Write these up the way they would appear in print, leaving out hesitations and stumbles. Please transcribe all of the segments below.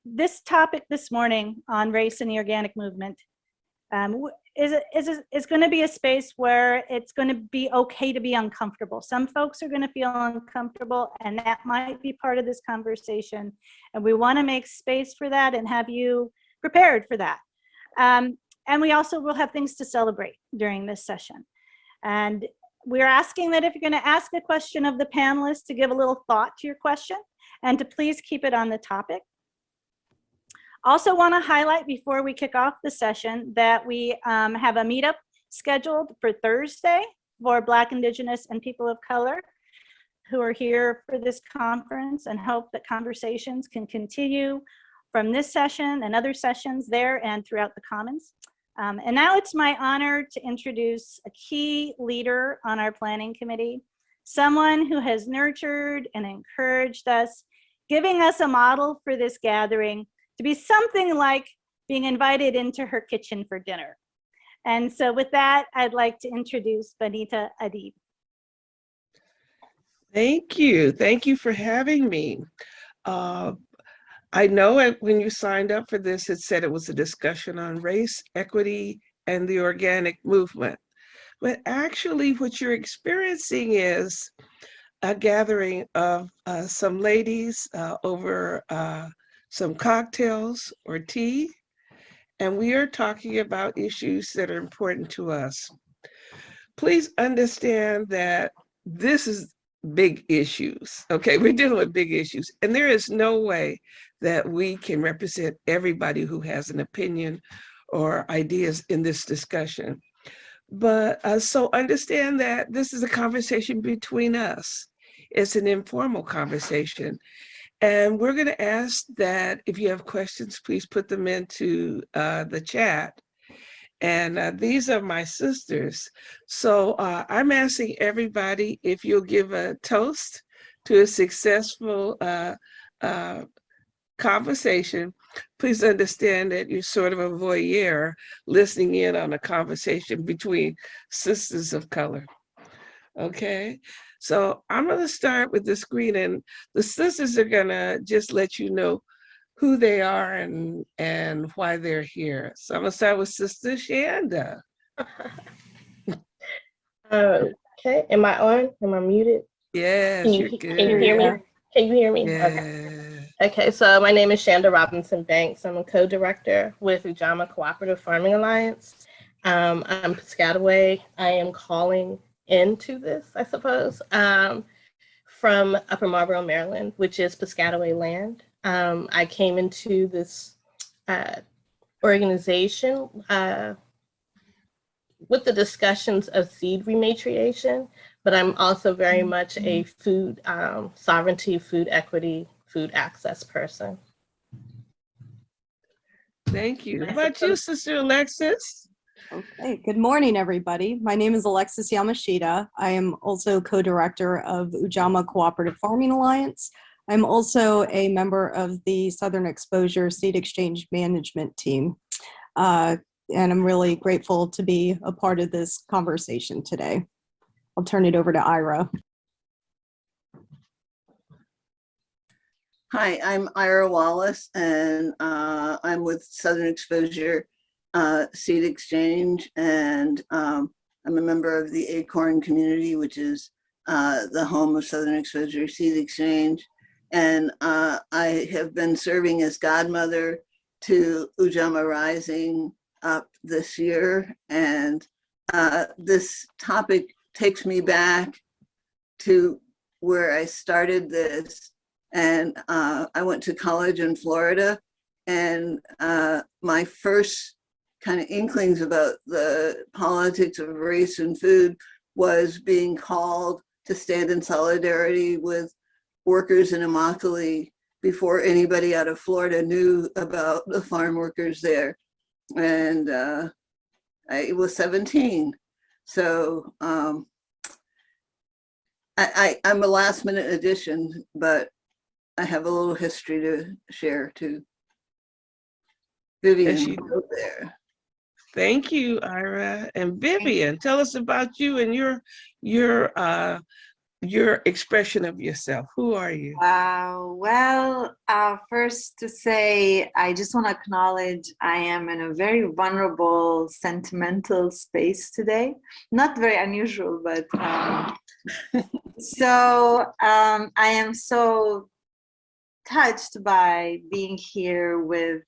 this topic this morning on race in the organic movement is going to be a space where it's going to be okay to be uncomfortable. Some folks are going to feel uncomfortable, and that might be part of this conversation. And we want to make space for that and have you prepared for that. And we also will have things to celebrate during this session. And we're asking that if you're going to ask a question of the panelists, to give a little thought to your question and to please keep it on the topic. Also want to highlight before we kick off the session that we have a meetup scheduled for Thursday for Black, Indigenous, and people of color who are here for this conference, and hope that conversations can continue from this session and other sessions there and throughout the Commons. And now it's my honor to introduce a key leader on our planning committee, someone who has nurtured and encouraged us, giving us a model for this gathering to be something like being invited into her kitchen for dinner. And so with that, I'd like to introduce Vanita Adib. Thank you. Thank you for having me. I know when you signed up for this, it said it was a discussion on race, equity, and the organic movement. But actually what you're experiencing is a gathering of some ladies over some cocktails or tea, and we are talking about issues that are important to us. Please understand that this is big issues, okay? We're dealing with big issues, and there is no way that we can represent everybody who has an opinion or ideas in this discussion. But so understand that this is a conversation between us. It's an informal conversation. And we're going to ask that if you have questions, please put them into the chat. And these are my sisters. So I'm asking everybody if you'll give a toast to a successful conversation. Please understand that you're sort of a voyeur listening in on a conversation between sisters of color. Okay? So I'm going to start with the screen, and the sisters are going to just let you know who they are and why they're here. So I'm going to start with Sister Chanda. Okay, am I on? Am I muted? Yes, you're good. Can you hear me? Can you hear me? Yeah. Okay. Okay, so my name is Chanda Robinson Banks. I'm a co-director with Ujamaa Cooperative Farming Alliance. I'm Piscataway. I am calling into this, I suppose, from Upper Marlboro, Maryland, which is Piscataway land. I came into this organization with the discussions of seed rematriation, but I'm also very much a food sovereignty, food equity, food access person. Thank you. How about you, Sister Alexis? Okay, good morning, everybody. My name is Alexis Yamashita. I am also co-director of Ujamaa Cooperative Farming Alliance. I'm also a member of the Southern Exposure Seed Exchange Management Team. And I'm really grateful to be a part of this conversation today. I'll turn it over to Ira. Hi, I'm Ira Wallace, and I'm with Southern Exposure Seed Exchange, and I'm a member of the Acorn community, which is the home of Southern Exposure Seed Exchange. And I have been serving as godmother to Ujamaa Rising up this year. And this topic takes me back to where I started this. And I went to college in Florida, and my first kind of inklings about the politics of race and food was being called to stand in solidarity with workers in Immokalee before anybody out of Florida knew about the farm workers there. And I was 17. So I'm a last minute addition, but I have a little history to share too. Vivian, Yes, there. Thank you, Ira. And Vivian, tell us about you and your your expression of yourself. Who are you? Wow. Well, first to say, I just want to acknowledge I am in a very vulnerable, sentimental space today. Not very unusual, but I am so touched by being here with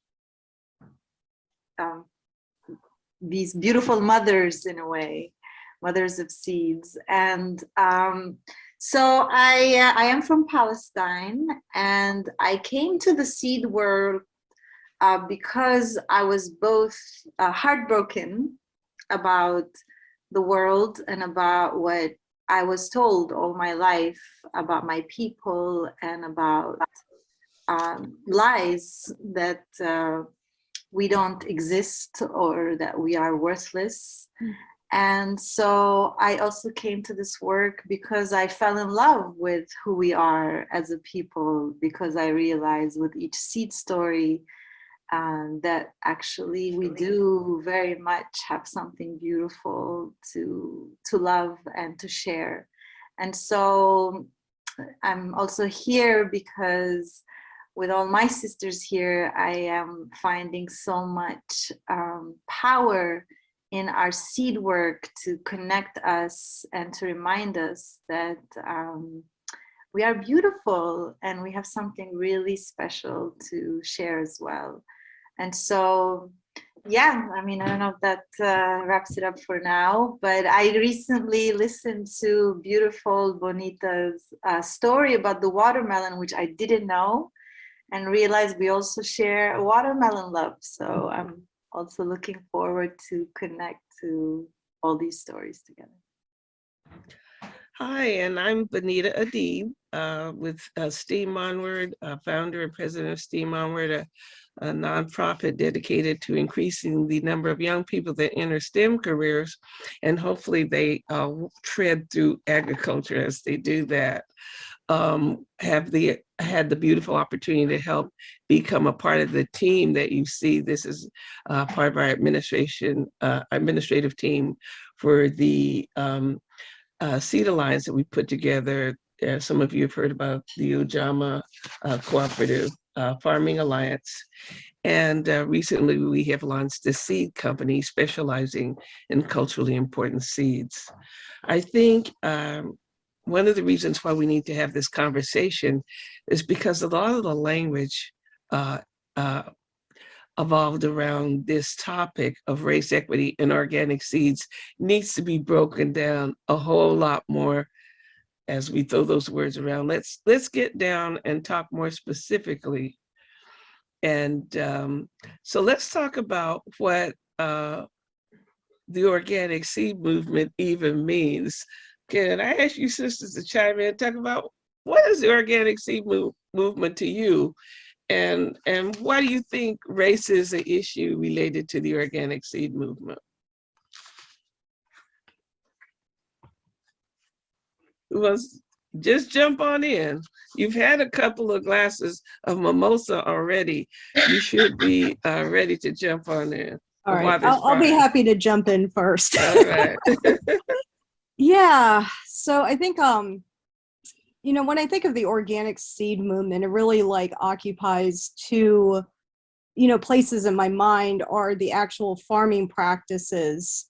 these beautiful mothers, in a way, mothers of seeds. And so I am from Palestine, and I came to the seed world because I was both heartbroken about the world and about what I was told all my life about my people and about lies that we don't exist or that we are worthless. And so I also came to this work because I fell in love with who we are as a people, because I realized with each seed story that actually we do very much have something beautiful to love and to share. And so I'm also here because with all my sisters here, I am finding so much power in our seed work to connect us and to remind us that we are beautiful and we have something really special to share as well. And so, yeah, I mean, I don't know if that wraps it up for now, but I recently listened to beautiful Bonita's story about the watermelon, which I didn't know, and realized we also share a watermelon love. So I'm also looking forward to connect to all these stories together. Hi, and I'm Bonita Adib with STEAM Onward, founder and president of STEAM Onward, a nonprofit dedicated to increasing the number of young people that enter STEM careers, and hopefully they tread through agriculture as they do that. Had the beautiful opportunity to help become a part of the team that you see. This is part of our administrative team for the Seed Alliance that we put together. Some of you have heard about the Ujamaa Cooperative Farming Alliance. And recently we have launched a seed company specializing in culturally important seeds. I think one of the reasons why we need to have this conversation is because a lot of the language evolved around this topic of race equity and organic seeds needs to be broken down a whole lot more as we throw those words around. Let's get down and talk more specifically. And so let's talk about what the organic seed movement even means. Can I ask you sisters to chime in and talk about what is the organic seed movement to you? And why do you think race is an issue related to the organic seed movement? Just jump on in. You've had a couple of glasses of mimosa already. You should be ready to jump on in. All right, I'll be happy to jump in first. All right. Yeah, so I think, you know, when I think of the organic seed movement, it really like occupies two, you know, places in my mind are the actual farming practices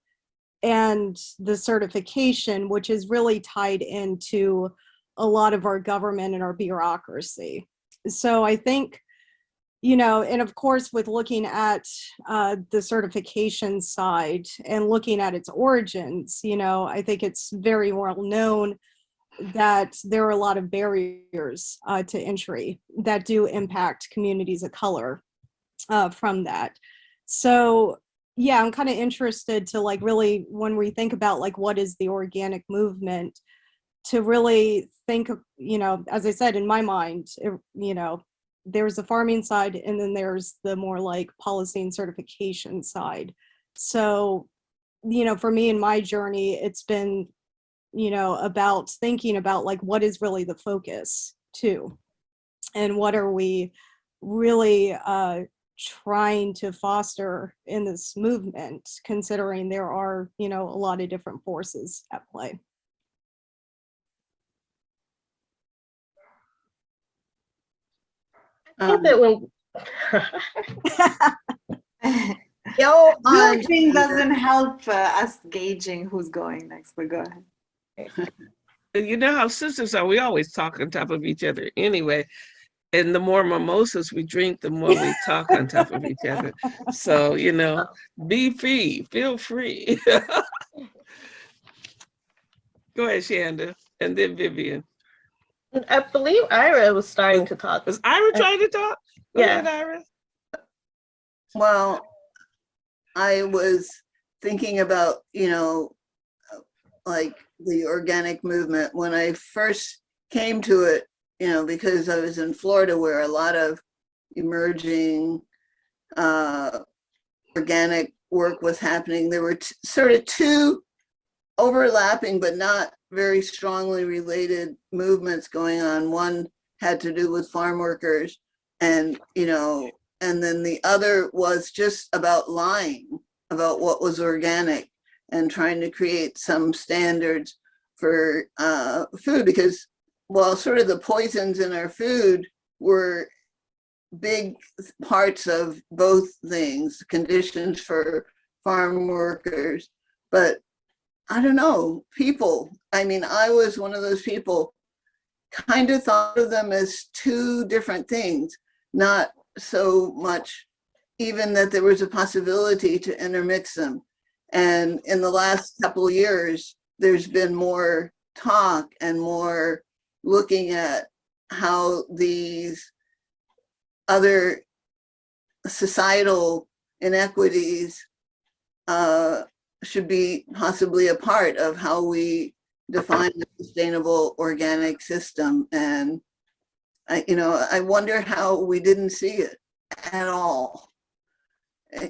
and the certification, which is really tied into a lot of our government and our bureaucracy. So I think, you know, and of course, with looking at the certification side and looking at its origins, you know, I think it's very well known that there are a lot of barriers to entry that do impact communities of color from that. So yeah, I'm kind of interested to like really, when we think about like what is the organic movement, to really think of, you know, as I said, in my mind, you know, there's the farming side and then there's the more like policy and certification side. So, you know, for me in my journey, it's been, you know, about thinking about like what is really the focus too, and what are we really trying to foster in this movement, considering there are, you know, a lot of different forces at play. I think that when Yo, on, grouping doesn't help us gauging who's going next, but go ahead. You know how sisters are, we always talk on top of each other anyway. And the more mimosas we drink, the more we talk on top of each other. So, you know, be free, feel free. Go ahead, Chanda, and then Vivian. I believe Ira was starting to talk. Was Ira trying to talk? Go ahead, Ira. well, I was thinking about, you know, like the organic movement when I first came to it, you know, because I was in Florida where a lot of emerging organic work was happening. There were sort of two overlapping but not very strongly related movements going on. One had to do with farm workers, and you know, and then the other was just about lying about what was organic and trying to create some standards for food, because well, sort of the poisons in our food were big parts of both things, conditions for farm workers, but I don't know, people. I mean, I was one of those people, kind of thought of them as two different things, not so much even that there was a possibility to intermix them. And in the last couple of years, there's been more talk and more looking at how these other societal inequities should be possibly a part of how we define the sustainable organic system. And you know, I wonder how we didn't see it at all.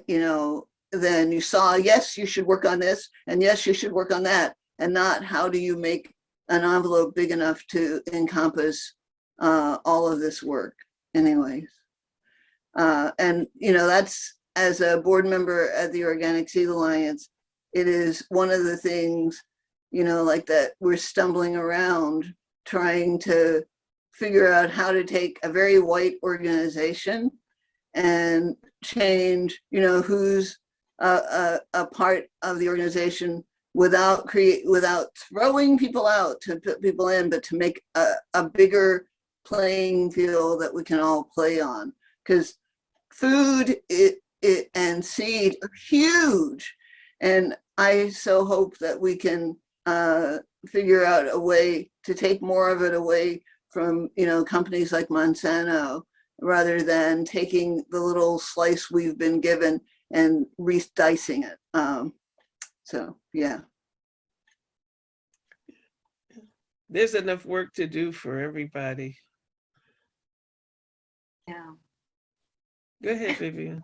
You know, then you saw, yes, you should work on this, and yes, you should work on that, and not how do you make an envelope big enough to encompass all of this work anyways. And, you know, that's, as a board member at the Organic Seed Alliance, it is one of the things, you know, like that we're stumbling around trying to figure out how to take a very white organization and change, you know, who's a part of the organization without throwing people out to put people in, but to make a bigger playing field that we can all play on. Because food and seed are huge. And I so hope that we can figure out a way to take more of it away from, you know, companies like Monsanto, rather than taking the little slice we've been given and re-dicing it. So, yeah. There's enough work to do for everybody. Yeah. Go ahead, Vivian.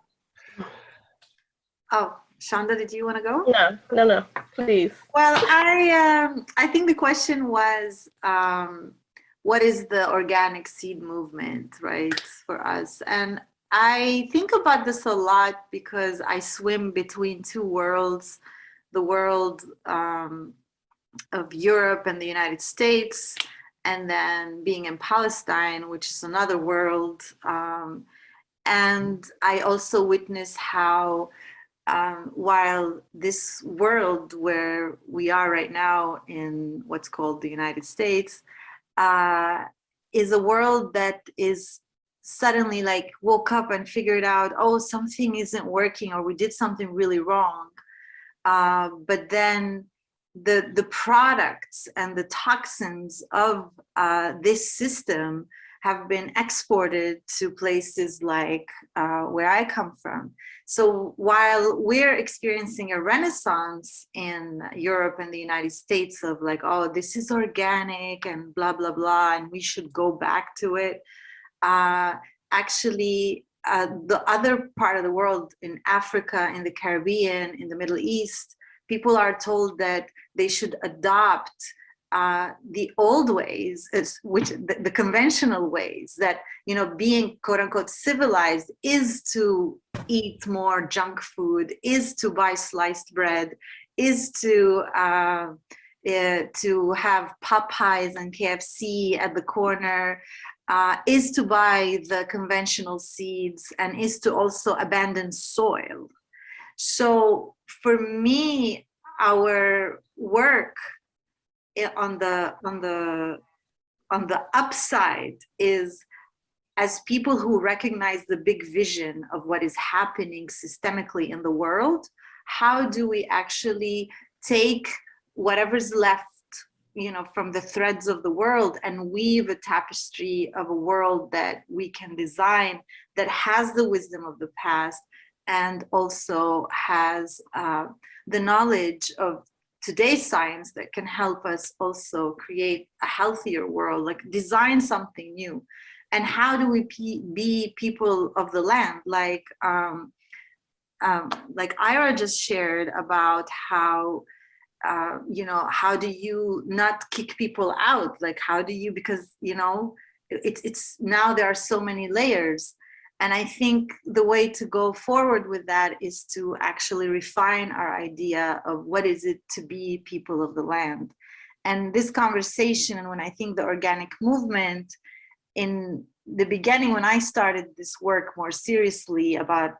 Oh, Chanda, did you want to go? No, please. Well, I think the question was, what is the organic seed movement, right, for us? And I think about this a lot because I swim between two worlds, the world of Europe and the United States, and then being in Palestine, which is another world. And I also witness how while this world where we are right now in what's called the United States is a world that is suddenly like woke up and figured out, oh, something isn't working, or we did something really wrong. But then the products and the toxins of this system have been exported to places like where I come from. So while we're experiencing a renaissance in Europe and the United States of like, oh, this is organic and blah, blah, blah, and we should go back to it, actually, the other part of the world, in Africa, in the Caribbean, in the Middle East, people are told that they should adopt the old ways, which the conventional ways, that, you know, being quote unquote civilized is to eat more junk food, is to buy sliced bread, is to have Popeyes and KFC at the corner. is to buy the conventional seeds and is to also abandon soil. So for me, our work on the upside is, as people who recognize the big vision of what is happening systemically in the world, how do we actually take whatever's left, from the threads of the world and weave a tapestry of a world that we can design that has the wisdom of the past and also has the knowledge of today's science that can help us also create a healthier world, like design something new. And how do we be people of the land? Like Ira just shared about how, how do you not kick people out? Like, how do you, because, it's now there are so many layers. And I think the way to go forward with that is to actually refine our idea of what is it to be people of the land. And this conversation, and when I think the organic movement, in the beginning, when I started this work more seriously about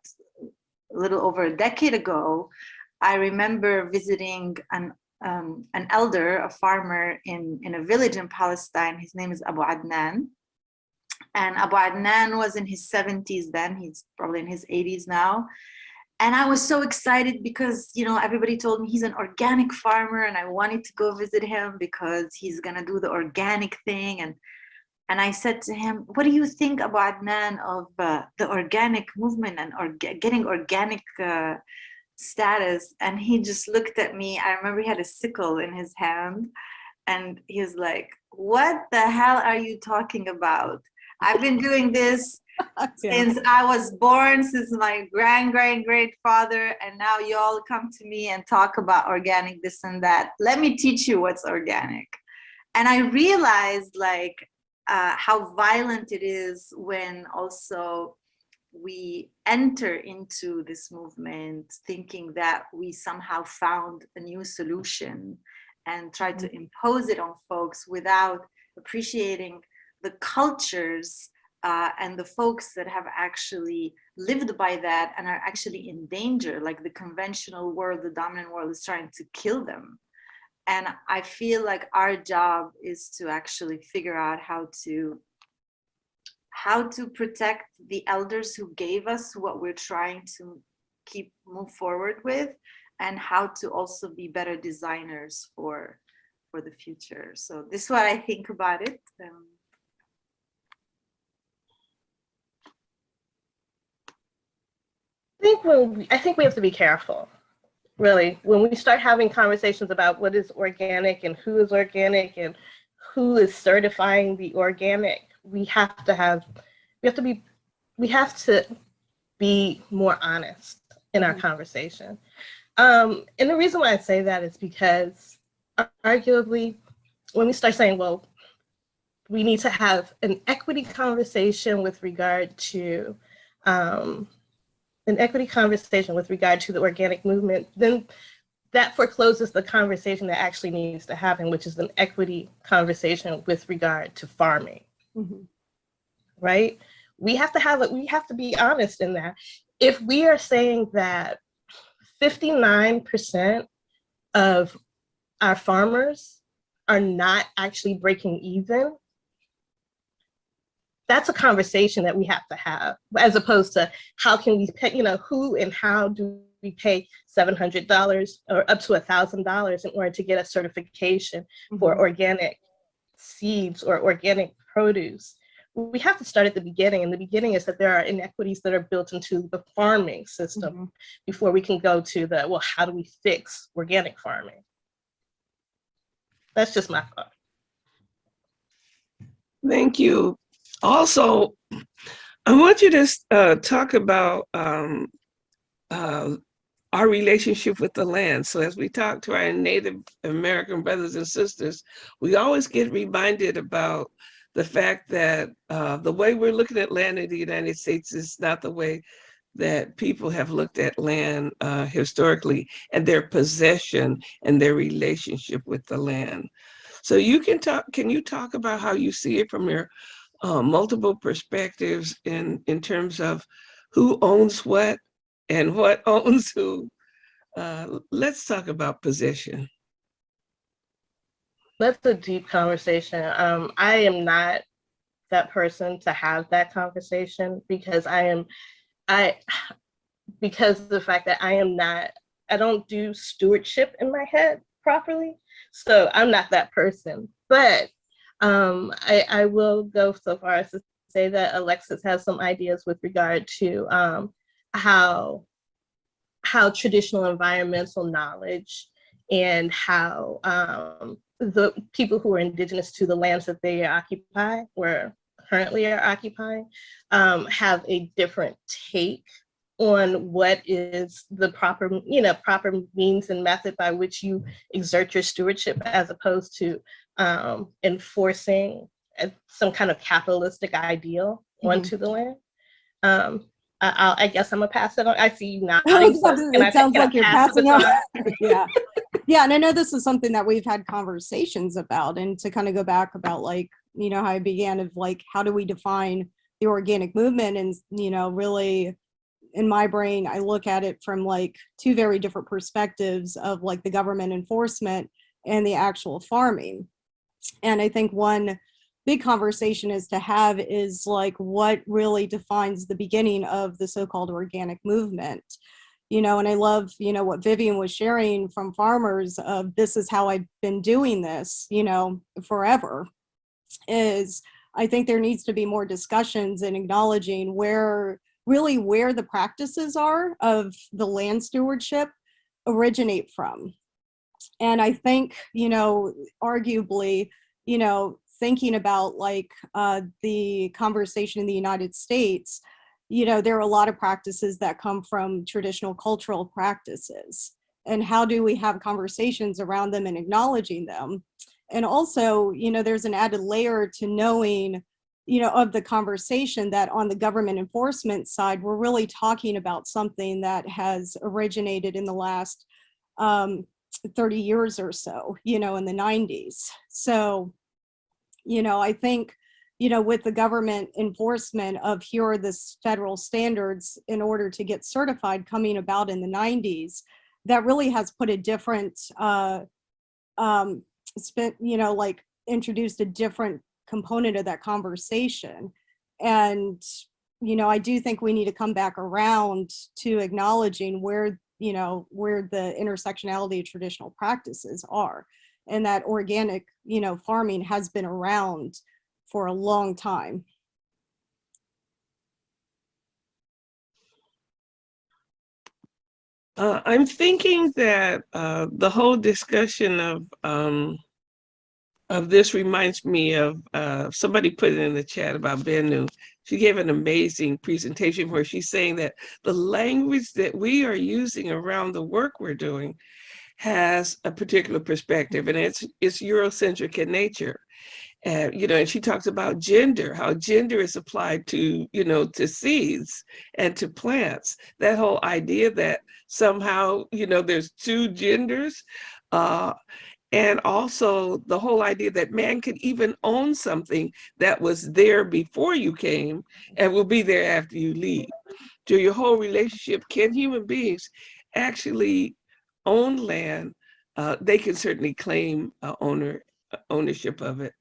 a little over a decade ago, I remember visiting an elder, a farmer in a village in Palestine. His name is Abu Adnan. And Abu Adnan was in his 70s then. He's probably in his 80s now. And I was so excited because, everybody told me he's an organic farmer, and I wanted to go visit him because he's going to do the organic thing. And I said to him, what do you think, Abu Adnan, of the organic movement and getting organic status? And he just looked at me. I remember he had a sickle in his hand, and he was like, what the hell are you talking about? I've been doing this since I was born, since my great-father, and now you all come to me and talk about organic this and that. Let me teach you what's organic. And I realized how violent it is when also we enter into this movement thinking that we somehow found a new solution and try to impose it on folks without appreciating the cultures and the folks that have actually lived by that and are actually in danger, like the conventional world, the dominant world is trying to kill them. And I feel like our job is to actually figure out how to protect the elders who gave us what we're trying to move forward with, and how to also be better designers for the future. So this is what I think about it. I think we have to be careful, really, when we start having conversations about what is organic and who is organic and who is certifying the organic. We have to be more honest in our conversation. And the reason why I say that is because arguably, when we start saying, well, we need to have an equity conversation with regard to the organic movement, then that forecloses the conversation that actually needs to happen, which is an equity conversation with regard to farming. Mm-hmm. Right? We have to be honest in that. If we are saying that 59% of our farmers are not actually breaking even, that's a conversation that we have to have, as opposed to how can we pay, who and how do we pay $700 or up to $1,000 in order to get a certification for organic seeds or organic produce. We have to start at the beginning, and the beginning is that there are inequities that are built into the farming system before we can go to how do we fix organic farming? That's just my thought. Thank you. Also, I want you to talk about our relationship with the land. So as we talk to our Native American brothers and sisters, we always get reminded about the fact that the way we're looking at land in the United States is not the way that people have looked at land historically, and their possession and their relationship with the land. So can you talk about how you see it from your multiple perspectives in terms of who owns what and what owns who. Let's talk about possession. That's a deep conversation. I am not that person to have that conversation because because of the fact that I don't do stewardship in my head properly. So I'm not that person. But I will go so far as to say that Alexis has some ideas with regard to how traditional environmental knowledge and how the people who are indigenous to the lands that they occupy or currently are occupying have a different take on what is the proper means and method by which you exert your stewardship, as opposed to enforcing some kind of capitalistic ideal onto the land. I guess I'm gonna pass it on. I see you nodding. It sounds like you're passing on. Yeah. Yeah, and I know this is something that we've had conversations about, and to kind of go back about like, how I began of like, how do we define the organic movement? And, really in my brain, I look at it from like two very different perspectives of like the government enforcement and the actual farming. And I think one big conversation is to have is like what really defines the beginning of the so-called organic movement. And I love, what Viven was sharing from farmers of this is how I've been doing this, forever, is I think there needs to be more discussions and acknowledging where the practices are of the land stewardship originate from. And I think, arguably, thinking about like the conversation in the United States, there are a lot of practices that come from traditional cultural practices. And how do we have conversations around them and acknowledging them? And also, there's an added layer to knowing, of the conversation that on the government enforcement side, we're really talking about something that has originated in the last 30 years or so, in the 90s. So, I think, with the government enforcement of here are the federal standards in order to get certified coming about in the 90s, that really has put a different, like introduced a different component of that conversation. And, I do think we need to come back around to acknowledging where the intersectionality of traditional practices are. And that organic, farming has been around for a long time. I'm thinking that the whole discussion of this reminds me of somebody put it in the chat about Bennu. She gave an amazing presentation where she's saying that the language that we are using around the work we're doing has a particular perspective, and it's Eurocentric in nature. And she talks about gender, how gender is applied to, to seeds and to plants. That whole idea that somehow, there's two genders, and also the whole idea that man could even own something that was there before you came and will be there after you leave. Through your whole relationship, can human beings actually own land? They can certainly claim ownership of it.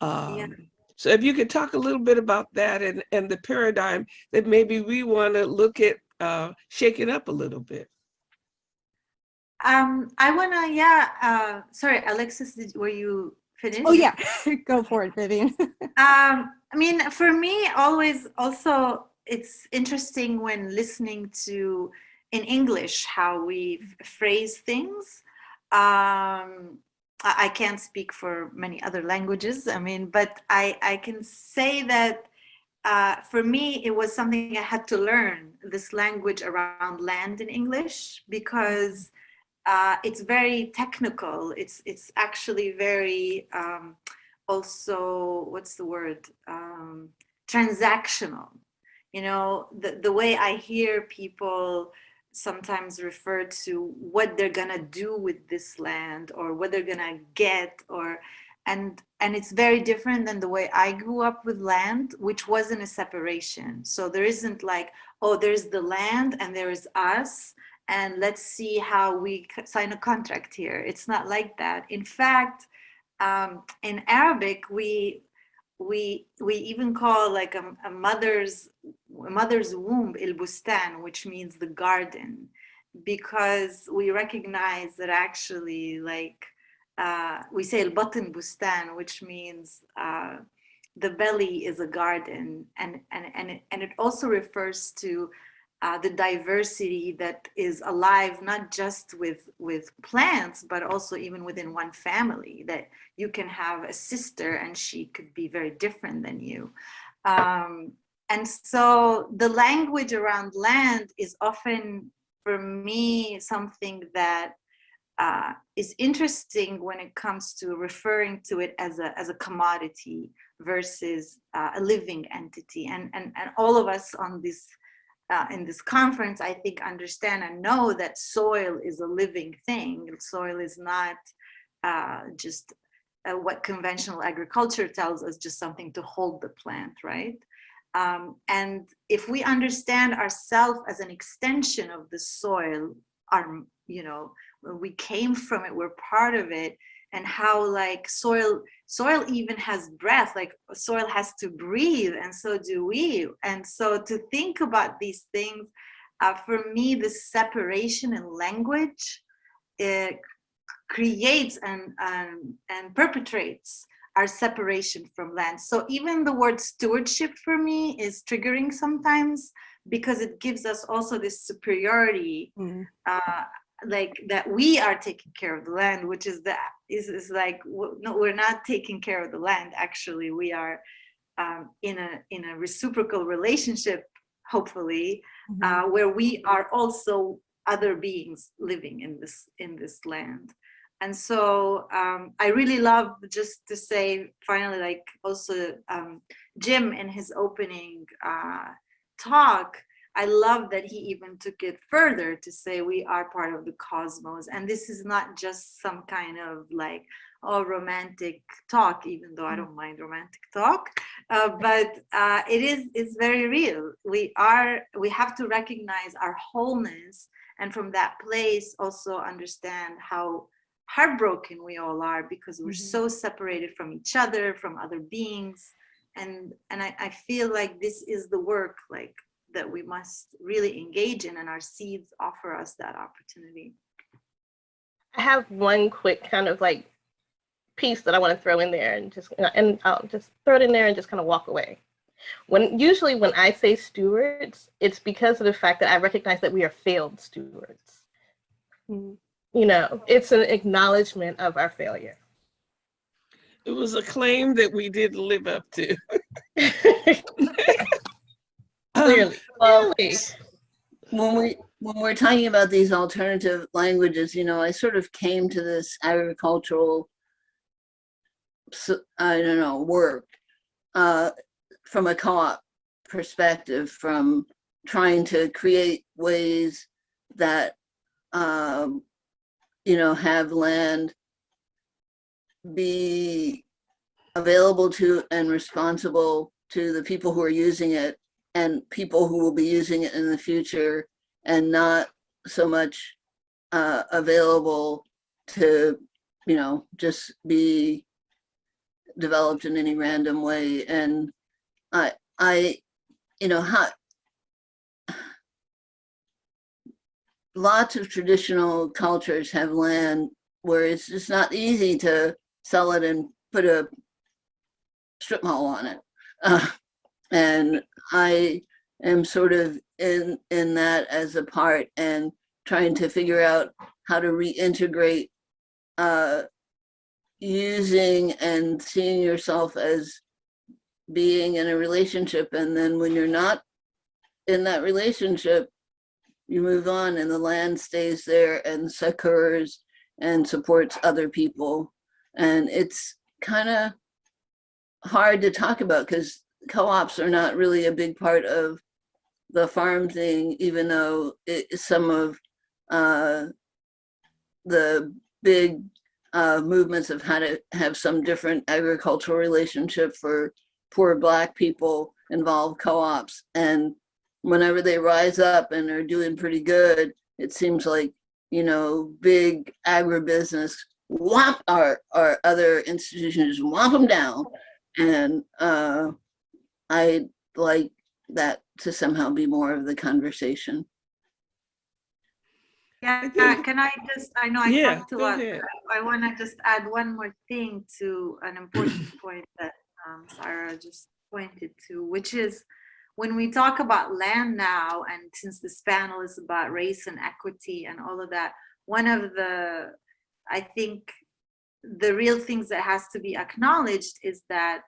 So if you could talk a little bit about that and the paradigm that maybe we want to look at shaking up a little bit. I wanna, sorry, Alexis, were you finished? Oh yeah, go for it, Viven. I mean, for me, always also, it's interesting when listening to, in English, how we phrase things. I can't speak for many other languages, but I can say that for me, it was something I had to learn, this language around land in English, because it's very technical. It's actually very also, what's the word? Transactional. The way I hear people sometimes refer to what they're gonna do with this land or what they're gonna get, or and it's very different than the way I grew up with land, which wasn't a separation. So there isn't like, oh, there's the land and there is us, and let's see how we sign a contract here. It's not like that. In fact, in Arabic, we even call like a mother's womb il bustan, which means the garden, because we recognize that actually, like, we say al-batn bustan, which means the belly is a garden, and it also refers to the diversity that is alive, not just with plants, but also even within one family, that you can have a sister and she could be very different than you. And so the language around land is often, for me, something that is interesting when it comes to referring to it as a commodity versus a living entity. And all of us on this in this conference, I think, understand and know that soil is a living thing. Soil is not just what conventional agriculture tells us, just something to hold the plant, right? And if we understand ourselves as an extension of the soil, when we came from it, we're part of it, and how like soil even has breath, like soil has to breathe, and so do we. And so to think about these things, for me, the separation in language, it creates and perpetrates our separation from land. So even the word stewardship for me is triggering sometimes, because it gives us also this superiority, like that we are taking care of the land, which is like, no, we're not taking care of the land. Actually, we are in a reciprocal relationship, hopefully, where we are also other beings living in this land. And so I really love, just to say finally, like also Jim in his opening talk, I love that he even took it further to say we are part of the cosmos. And this is not just some kind of like, oh, romantic talk, even though I don't mind romantic talk, but it's very real. We have to recognize our wholeness, and from that place also understand how heartbroken we all are, because we're so separated from each other, from other beings. And I feel like this is the work like that we must really engage in, and our seeds offer us that opportunity. I have one quick kind of like piece that I want to throw in there, and I'll just throw it in there and just kind of walk away. Usually when I say stewards, it's because of the fact that I recognize that we are failed stewards. You know, it's an acknowledgement of our failure. It was a claim that we didn't live up to. Clearly. When we're talking about these alternative languages, I sort of came to this agricultural, work from a co-op perspective, from trying to create ways that, have land be available to and responsible to the people who are using it, and people who will be using it in the future, and not so much available to, just be developed in any random way. And lots of traditional cultures have land where it's just not easy to sell it and put a strip mall on it. And I am sort of in that as a part, and trying to figure out how to reintegrate using and seeing yourself as being in a relationship. And then when you're not in that relationship, you move on, and the land stays there and succors and supports other people. And it's kind of hard to talk about, because co-ops are not really a big part of the farm thing, even though some of the big movements of how to have some different agricultural relationship for poor Black people, involve co-ops. And whenever they rise up and are doing pretty good, it seems like, you know, big agribusiness whomp our other institutions, whomp them down. And I'd like that to somehow be more of the conversation. Yeah, can I just, I know I Yeah, talked a go lot. ahead. I want to just add one more thing to an important point that Sarah just pointed to, which is when we talk about land now, and since this panel is about race and equity and all of that, one of the, I think, the real things that has to be acknowledged is that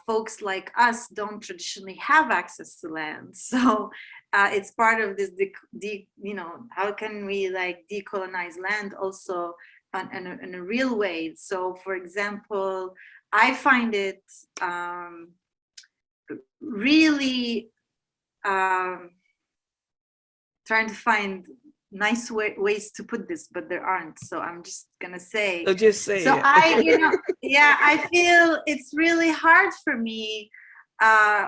folks like us don't traditionally have access to land. So it's part of this, you know, how can we like decolonize land also in a real way? So for example, I find it really trying to find nice ways to put this, but there aren't. So I'm just gonna say. So just say so it. you know, yeah, I feel it's really hard for me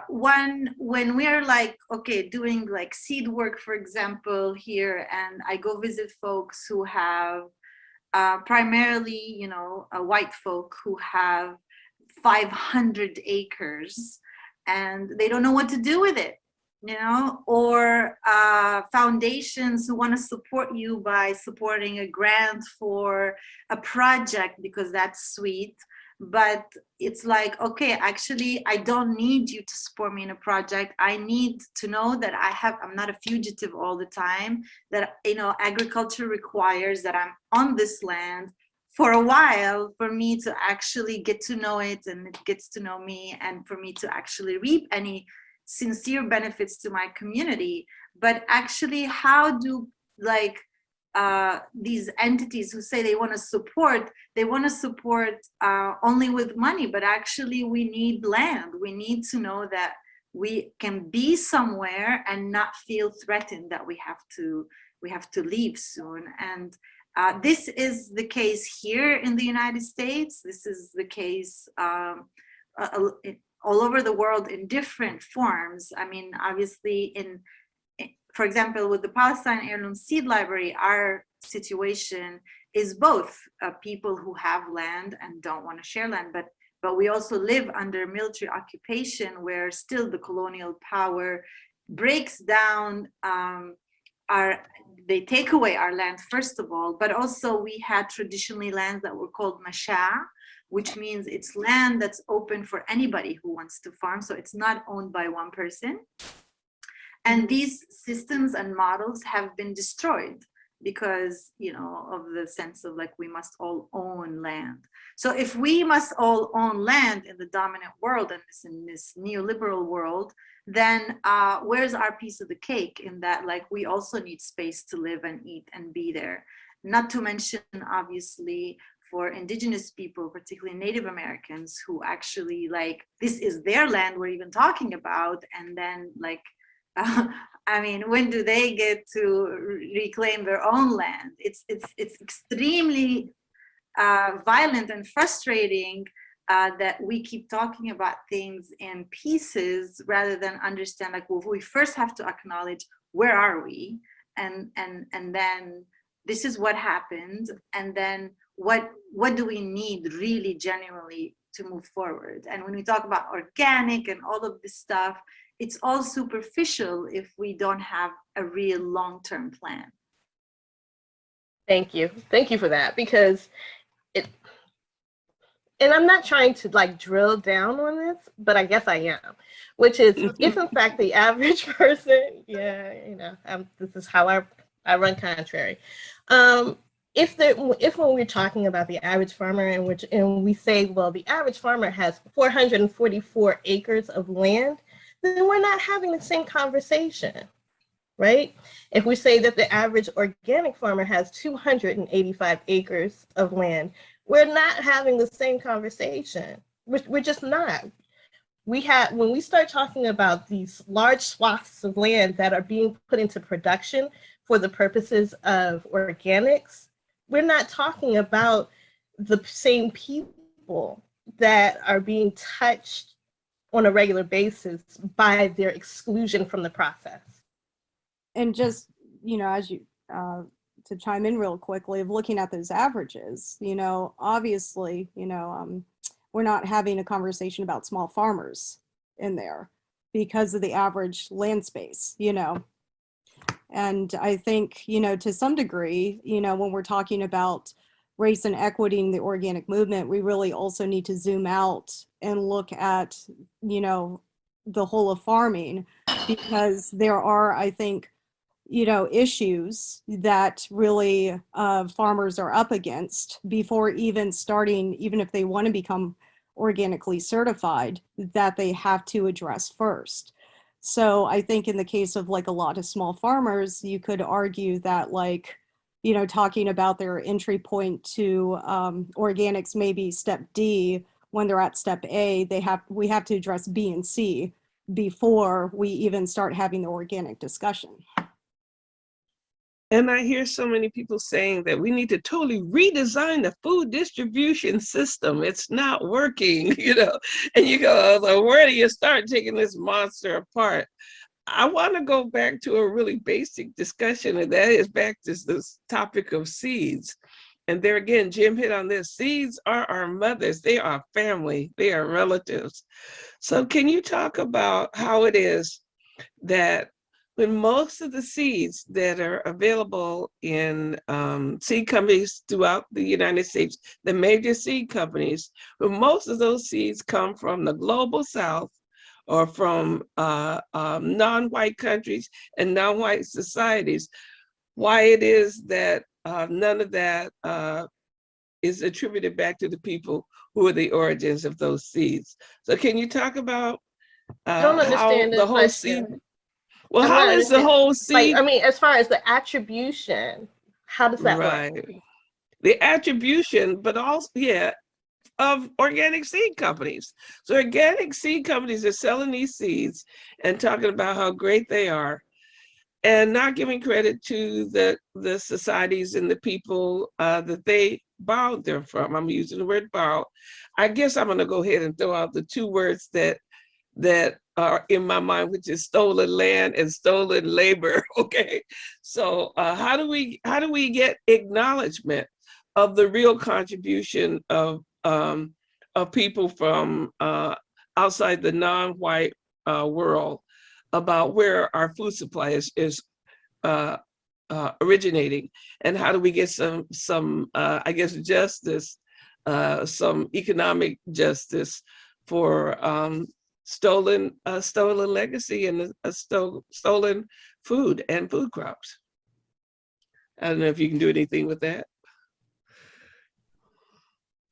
when we're like, okay, doing like seed work, for example, here, and I go visit folks who have primarily, you know, white folk who have 500 acres and they don't know what to do with it, you know, or foundations who want to support you by supporting a grant for a project because that's sweet, but it's like, okay, actually I don't need you to support me in a project. I need to know that I'm not a fugitive all the time, that, you know, agriculture requires that I'm on this land for a while for me to actually get to know it, and it gets to know me, and for me to actually reap any sincere benefits to my community. But actually, how do like these entities who say they want to support only with money, but actually we need land. We need to know that we can be somewhere and not feel threatened that we have to leave soon. And this is the case here in the United States. This is the case all over the world in different forms. I mean, obviously, for example, with the Palestine Heirloom Seed Library, our situation is both people who have land and don't want to share land, but we also live under military occupation where still the colonial power breaks down they take away our land, first of all, but also we had traditionally lands that were called masha, which means it's land that's open for anybody who wants to farm. So it's not owned by one person. And these systems and models have been destroyed because, you know, of the sense of like, we must all own land. So if we must all own land in the dominant world and in this neoliberal world, then where's our piece of the cake in that, like, we also need space to live and eat and be there. Not to mention, obviously, for indigenous people, particularly Native Americans, who actually, like, this is their land we're even talking about. And then, like, I mean, when do they get to reclaim their own land? It's extremely violent and frustrating that we keep talking about things in pieces rather than understand, like, well, we first have to acknowledge where are we, and then this is what happened, and then what do we need really genuinely to move forward. And when we talk about organic and all of this stuff, it's all superficial if we don't have a real long-term plan. Thank you for that, because and I'm not trying to like drill down on this, but I guess I am, which is if in fact the average person, yeah, you know, this is how I run contrary. If when we're talking about the average farmer and we say, well, the average farmer has 444 acres of land, then we're not having the same conversation, right? If we say that the average organic farmer has 285 acres of land, we're not having the same conversation. We're just not. When we start talking about these large swaths of land that are being put into production for the purposes of organics, we're not talking about the same people that are being touched on a regular basis by their exclusion from the process. And just, as you, to chime in real quickly, of looking at those averages, obviously, we're not having a conversation about small farmers in there because of the average land space, And I think, to some degree, when we're talking about race and equity in the organic movement, we really also need to zoom out and look at, the whole of farming, because there are, I think, issues that really farmers are up against before even starting, even if they want to become organically certified, that they have to address first. So I think in the case of like a lot of small farmers, you could argue that talking about their entry point to organics, maybe step D, when they're at step A, we have to address B and C before we even start having the organic discussion. And I hear so many people saying that we need to totally redesign the food distribution system. It's not working, and you go, well, where do you start taking this monster apart? I want to go back to a really basic discussion, and that is back to this topic of seeds. And there again, Jim hit on this. Seeds are our mothers. They are family. They are relatives. So can you talk about how it is that when most of the seeds that are available in seed companies throughout the United States, the major seed companies, when most of those seeds come from the global South or from non-white countries and non-white societies, why it is that none of that is attributed back to the people who are the origins of those seeds. So can you talk about I don't understand how the whole question. seed, well, how is the whole seed? As far as the attribution, how does that work? The attribution, but also, of organic seed companies. So organic seed companies are selling these seeds and talking about how great they are and not giving credit to the societies and the people that they borrowed them from. I'm using the word borrow. I guess I'm gonna go ahead and throw out the two words that are in my mind, which is stolen land and stolen labor. Okay, so how do we get acknowledgement of the real contribution of people from outside the non-white world about where our food supply is originating, and how do we get some I guess justice, some economic justice for stolen legacy and stolen food and food crops. I don't know if you can do anything with that.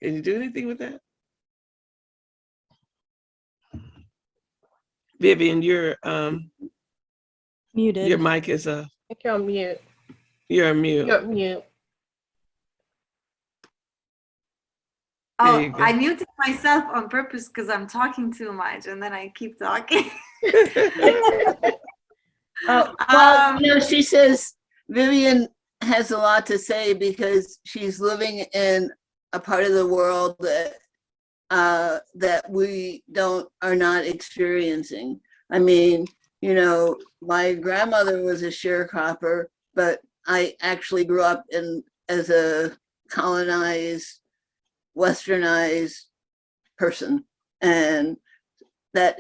Can you do anything with that? Vivian, you're Muted. your mic is I think you're on mute. You're on mute. You're mute. Oh, I muted myself on purpose because I'm talking too much, and then I keep talking. She says Vivian has a lot to say because she's living in a part of the world that we are not experiencing. I mean, my grandmother was a sharecropper, but I actually grew up as a colonized, westernized person, and that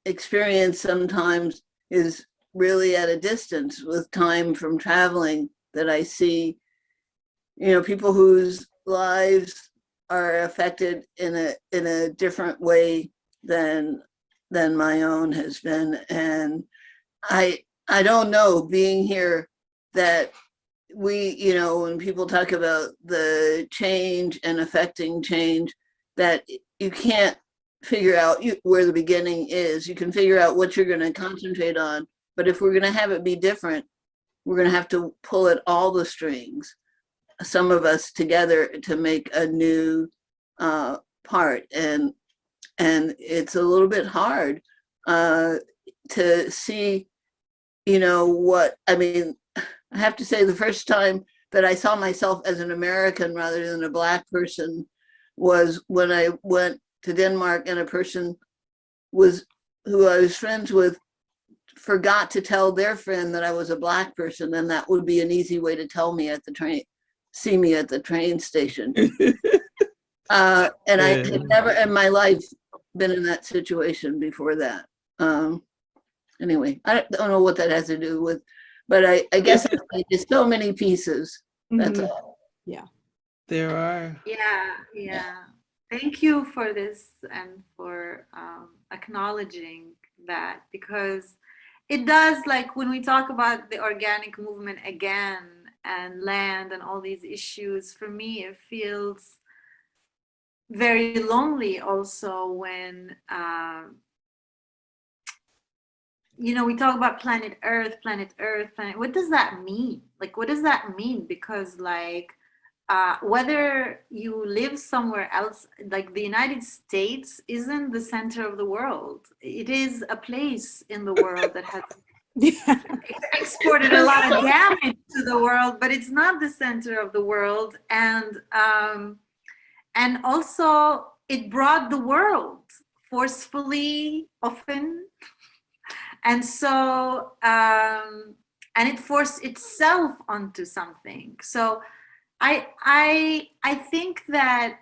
experience sometimes is really at a distance with time from traveling, that I see people whose lives are affected in a different way than my own has been. And I don't know, being here, that we, when people talk about the change and affecting change, that you can't figure out where the beginning is. You can figure out what you're going to concentrate on, but if we're going to have it be different, we're going to have to pull at all the strings, some of us together, to make a new part. And it's a little bit hard to see, I have to say, the first time that I saw myself as an American rather than a Black person was when I went to Denmark and a person who I was friends with forgot to tell their friend that I was a Black person, and that would be an easy way to tell me at the train, see me at the train station. And I had never in my life been in that situation before that. Anyway, I don't know what that has to do with, but I guess there's so many pieces. That's all. Yeah. There are. Yeah. Thank you for this and for acknowledging that, because it does, like when we talk about the organic movement again and land and all these issues, for me, it feels very lonely also when, we talk about planet Earth, what does that mean? Like, what does that mean? Because whether you live somewhere else, like the United States isn't the center of the world. It is a place in the world that has exported a lot of damage to the world, but it's not the center of the world. And also it brought the world forcefully often. And so, and it forced itself onto something. So I think that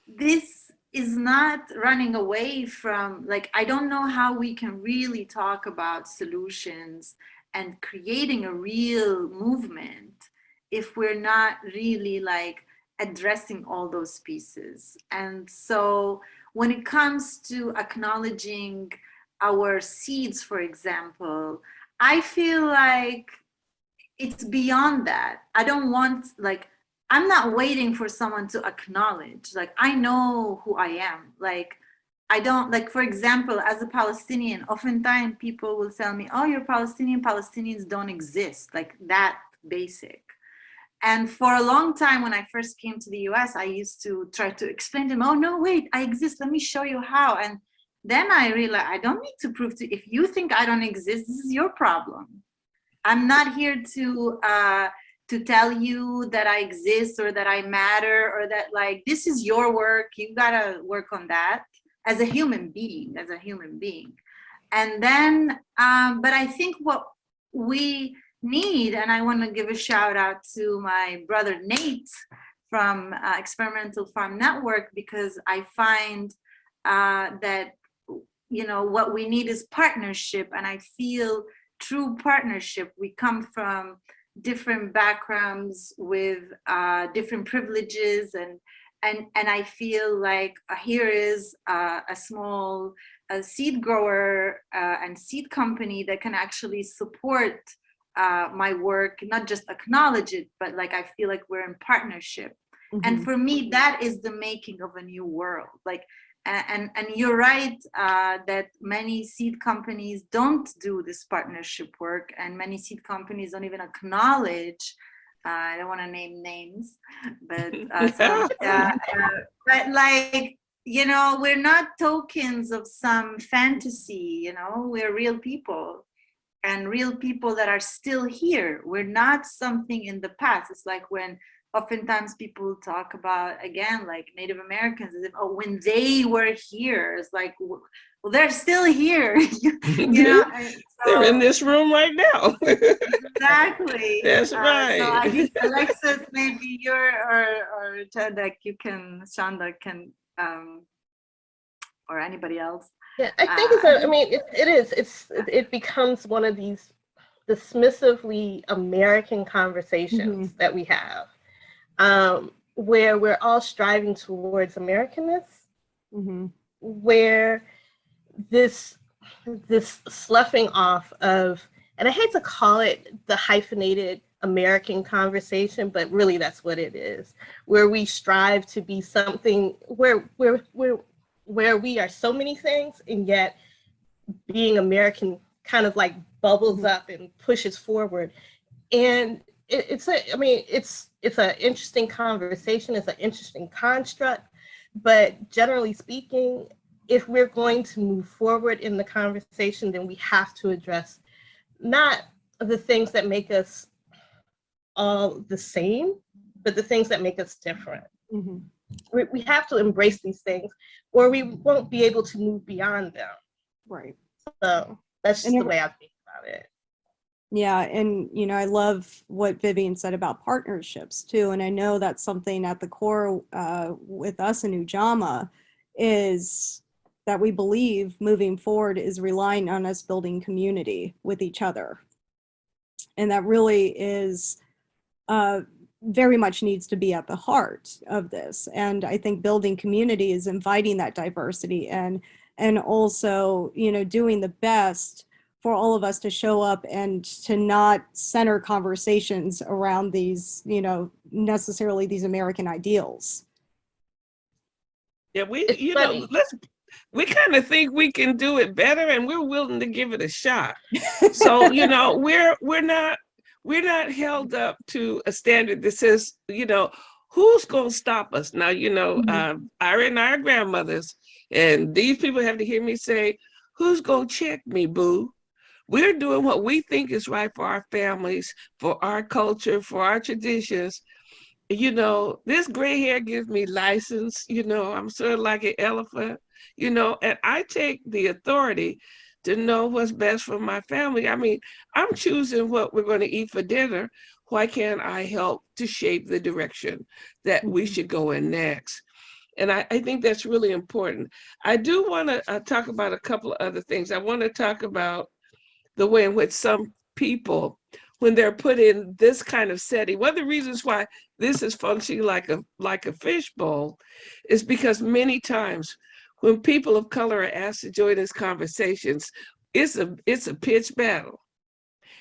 this is not running away from, like, I don't know how we can really talk about solutions and creating a real movement if we're not really like addressing all those pieces. And so when it comes to acknowledging our seeds, for example, I feel like it's beyond that. I don't want, like, I'm not waiting for someone to acknowledge, like, I know who I am. Like, I don't, like, for example, as a Palestinian, oftentimes people will tell me, oh, you're Palestinian, Palestinians don't exist, like that basic. And for a long time, when I first came to the US, I used to try to explain to them, oh, no, wait, I exist, let me show you how. And then I realized I don't need to prove to, if you think I don't exist, this is your problem. I'm not here to tell you that I exist or that I matter, or that, like, this is your work. You gotta work on that as a human being, And then, but I think what we need, and I want to give a shout out to my brother Nate from Experimental Farm Network, because I find that, what we need is partnership. And I feel true partnership. We come from different backgrounds with different privileges, and I feel like here is a small seed grower and seed company that can actually support my work, not just acknowledge it, but like I feel like we're in partnership. Mm-hmm. And for me, that is the making of a new world. Like, and you're right that many seed companies don't do this partnership work, and many seed companies don't even acknowledge. I don't want to name names, but but like, we're not tokens of some fantasy. We're real people, and real people that are still here. We're not something in the past. It's like when oftentimes people talk about, again, like Native Americans, as if, oh, when they were here, it's like, well, they're still here. They're in this room right now. Exactly. That's right. So I think, Alexis, maybe you're, or Chanda, Chanda can, or anybody else. Yeah, I think it becomes one of these dismissively American conversations that we have. Where we're all striving towards Americanness, where this sloughing off of, and I hate to call it the hyphenated American conversation, but really that's what it is, where we strive to be something where we are so many things, and yet being American kind of like bubbles up and pushes forward. And it's an interesting conversation. It's an interesting construct, but generally speaking, if we're going to move forward in the conversation, then we have to address not the things that make us all the same, but the things that make us different. Mhm. We have to embrace these things or we won't be able to move beyond them. Right. So that's just And the way I think about it. Yeah, and I love what Vivian said about partnerships too, and I know that's something at the core with us in Ujamaa is that we believe moving forward is relying on us building community with each other, and that really is very much needs to be at the heart of this. And I think building community is inviting that diversity and also doing the best for all of us to show up and to not center conversations around these, necessarily these American ideals. Yeah, It's funny. we kind of think we can do it better and we're willing to give it a shot. So, we're not held up to a standard that says, who's going to stop us? Now, Ira and our grandmothers, and these people have to hear me say, who's going to check me, boo? We're doing what we think is right for our families, for our culture, for our traditions. This gray hair gives me license, I'm sort of like an elephant, and I take the authority to know what's best for my family. I mean, I'm choosing what we're going to eat for dinner. Why can't I help to shape the direction that we should go in next? And I think that's really important. I do want to talk about a couple of other things. I want to talk about the way in which some people, when they're put in this kind of setting, one of the reasons why this is functioning like a fishbowl is because many times when people of color are asked to join these conversations, it's a pitch battle.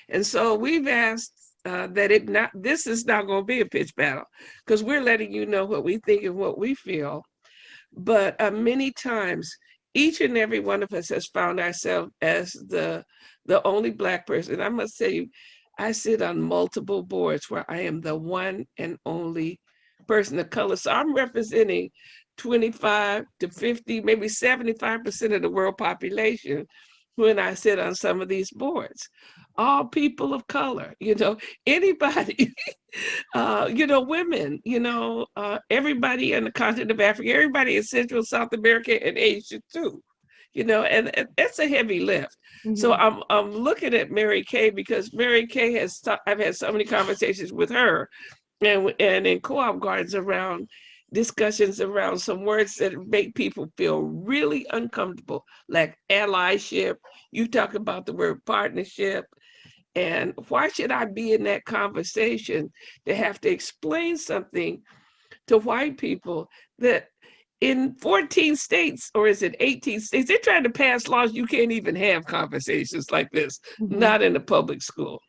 And so we've asked that this is not going to be a pitch battle because we're letting you know what we think and what we feel. But many times, each and every one of us has found ourselves as the only Black person. I must tell you, I sit on multiple boards where I am the one and only person of color. So I'm representing 25 to 50, maybe 75% of the world population when I sit on some of these boards. All people of color, anybody, women, everybody in the continent of Africa, everybody in Central, South America, and Asia too, and that's a heavy lift. So I'm looking at Mary Kay because Mary Kay I've had so many conversations with her and in co-op gardens around discussions around some words that make people feel really uncomfortable, like allyship. You talk about the word partnership. And why should I be in that conversation to have to explain something to white people that in 14 states, or is it 18 states, they're trying to pass laws you can't even have conversations like this, not in a public school.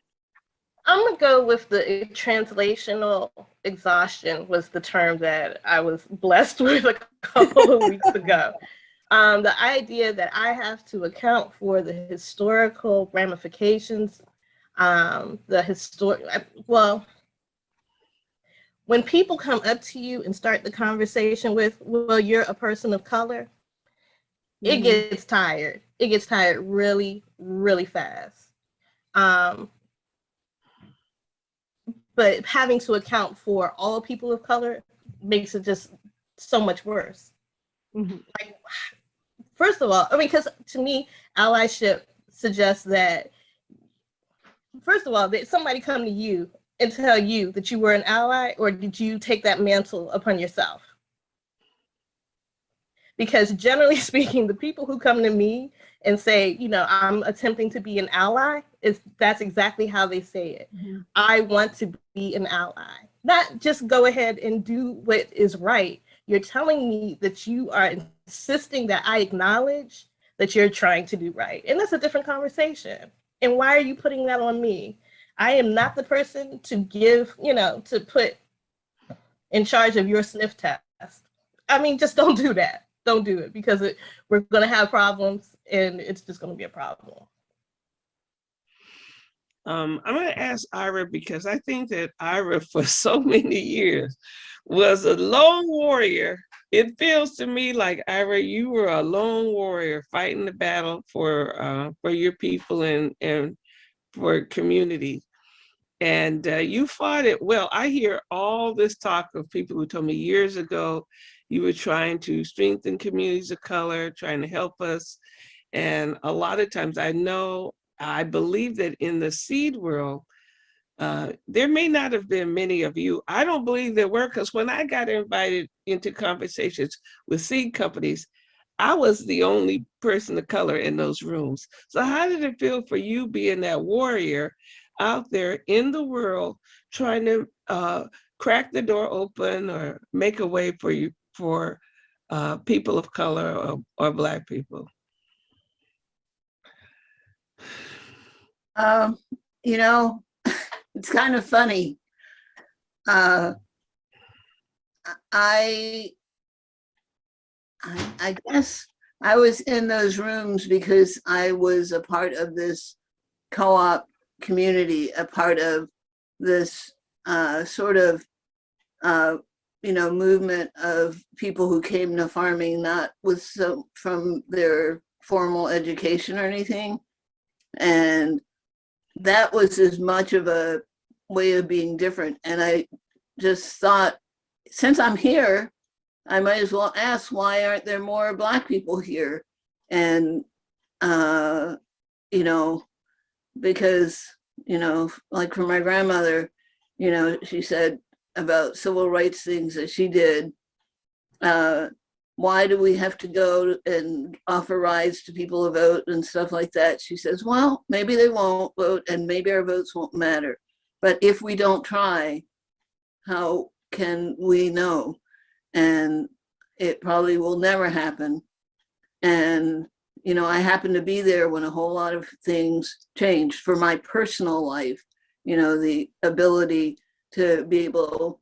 I'm gonna go with the translational exhaustion was the term that I was blessed with a couple of weeks ago. The idea that I have to account for the historical ramifications, when people come up to you and start the conversation with, well, you're a person of color, it gets tired. It gets tired really, really fast. But having to account for all people of color makes it just so much worse. Like, first of all, because to me, allyship suggests that, first of all, that somebody come to you and tell you that you were an ally, or did you take that mantle upon yourself? Because generally speaking, the people who come to me and say, I'm attempting to be an ally, that's exactly how they say it. I want to be an ally. Not just go ahead and do what is right. You're telling me that you are insisting that I acknowledge that you're trying to do right. And that's a different conversation. And why are you putting that on me? I am not the person to give, to put in charge of your sniff test. I mean, just don't do that. Don't do it, because we're going to have problems and it's just going to be a problem. I'm going to ask Ira, because I think that Ira for so many years was a lone warrior. It feels to me like, Ira, you were a lone warrior fighting the battle for your people and for communities. And you fought it well. I hear all this talk of people who told me years ago, you were trying to strengthen communities of color, trying to help us. And a lot of times I believe that in the seed world, there may not have been many of you. I don't believe there were, because when I got invited into conversations with seed companies, I was the only person of color in those rooms. So how did it feel for you being that warrior out there in the world, trying to crack the door open or make a way for people of color or Black people? You know, it's kind of funny. I guess I was in those rooms because I was a part of this co-op community, a part of this sort of movement of people who came to farming not with from their formal education or anything, and that was as much of a way of being different. And I just thought, since I'm here, I might as well ask, why aren't there more Black people here? And because like for my grandmother, she said about civil rights things that she did, why do we have to go and offer rides to people to vote and stuff like that? She says, well, maybe they won't vote and maybe our votes won't matter. But if we don't try, how can we know? And it probably will never happen. And, I happened to be there when a whole lot of things changed for my personal life, the ability to be able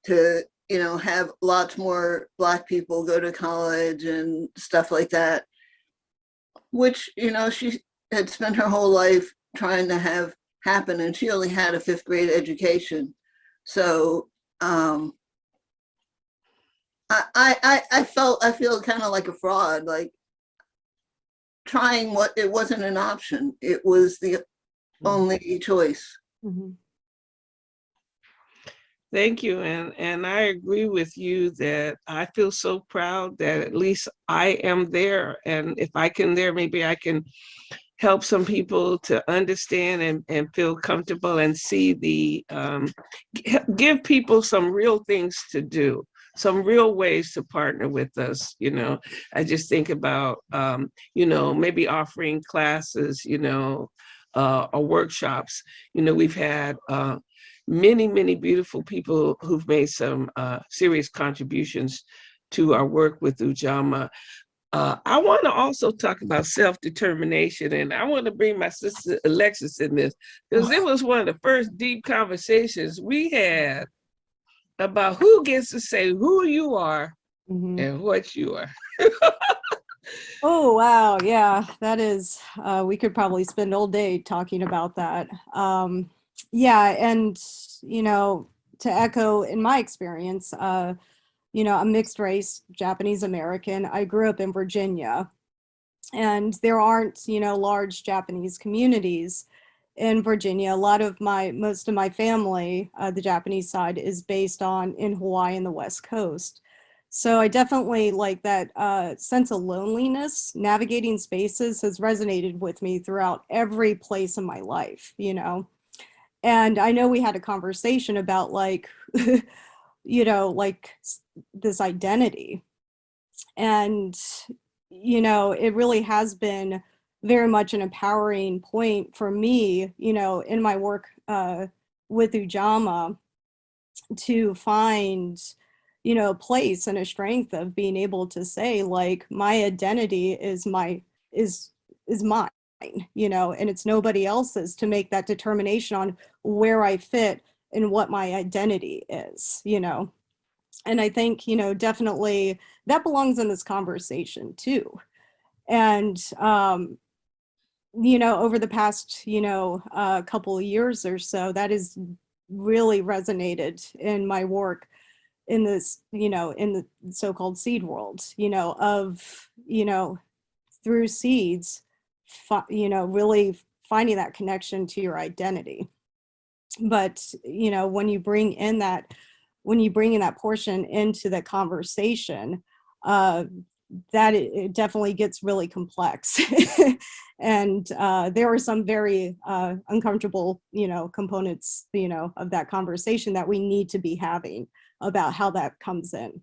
to have lots more Black people go to college and stuff like that, which, she had spent her whole life trying to have happen, and she only had a 5th grade education. So I feel kind of like a fraud, like trying what it wasn't an option. It was the only choice. Mm-hmm. Thank you. And I agree with you that I feel so proud that at least I am there. And if I can there, maybe I can help some people to understand and feel comfortable and see give people some real things to do, some real ways to partner with us. I just think about, maybe offering classes, or workshops. We've had many, many beautiful people who've made some serious contributions to our work with Ujamaa. I want to also talk about self-determination, and I want to bring my sister Alexis in this, because it was one of the first deep conversations we had about who gets to say who you are and what you are. Oh, wow. Yeah, that is, we could probably spend all day talking about that. Yeah, and, to echo in my experience, I'm mixed race, Japanese American. I grew up in Virginia, and there aren't, large Japanese communities in Virginia. Most of my family, the Japanese side, is based in Hawaii and the West Coast. So I definitely like that sense of loneliness. Navigating spaces has resonated with me throughout every place in my life, And I know we had a conversation about like this identity. And, it really has been very much an empowering point for me, in my work with Ujamaa, to find, a place and a strength of being able to say, like, my identity is mine, and it's nobody else's to make that determination on where I fit and what my identity is, And I think, definitely that belongs in this conversation too. And, over the past, couple of years or so, that has really resonated in my work in this, in the so-called seed world, through seeds, really finding that connection to your identity. But, you know, when you bring in that portion into the conversation, that it definitely gets really complex. And there are some very uncomfortable, you know, components, you know, of that conversation that we need to be having about how that comes in.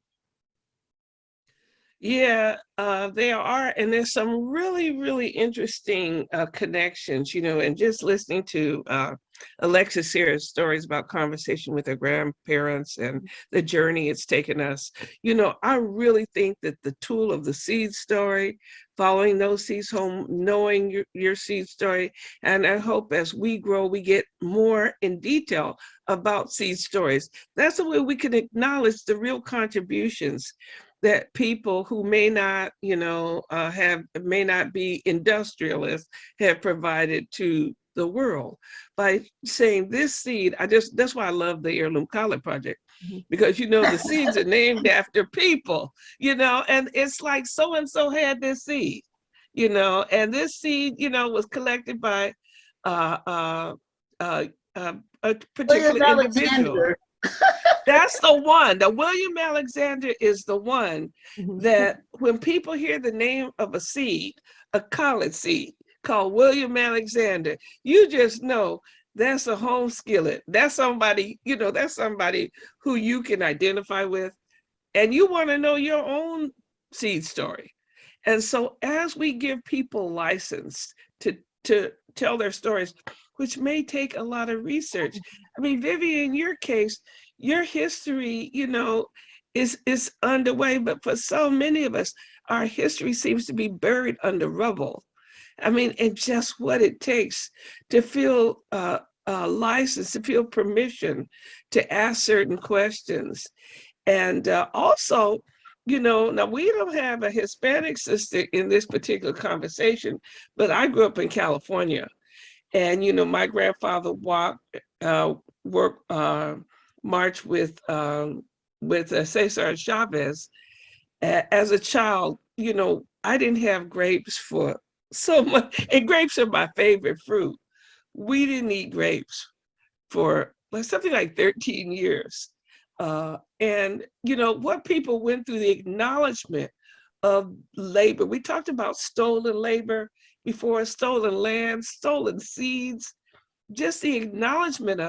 Yeah, there are, and there's some really, really interesting connections, you know, and just listening to Alexis Sarah's stories about conversation with her grandparents and the journey it's taken us. You know, I really think that the tool of the seed story, following those seeds home, knowing your seed story, and I hope as we grow, we get more in detail about seed stories. That's the way we can acknowledge the real contributions that people who may not, you know, may not be industrialists have provided to the world by saying this seed. That's why I love the Heirloom Collard Project, because, you know, the seeds are named after people, you know, and it's like so-and-so had this seed, you know, and this seed, you know, was collected by a particular William individual. Alexander. That's the one. The William Alexander is the one that when people hear the name of a seed, a collard seed called William Alexander, you just know that's a home skillet. That's somebody, you know, that's somebody who you can identify with, and you want to know your own seed story. And so as we give people license to tell their stories, which may take a lot of research. I mean, Vivian, in your case, your history, you know, is underway, but for so many of us, our history seems to be buried under rubble. I mean, and just what it takes to feel license, to feel permission to ask certain questions. And also, you know, now we don't have a Hispanic sister in this particular conversation, but I grew up in California. And, you know, my grandfather marched with Cesar Chavez. As a child, you know, I didn't have grapes for so much, and grapes are my favorite fruit. We didn't eat grapes for something like 13 years. And, you know, what people went through, the acknowledgement of labor. We talked about stolen labor before, stolen land, stolen seeds, just the acknowledgement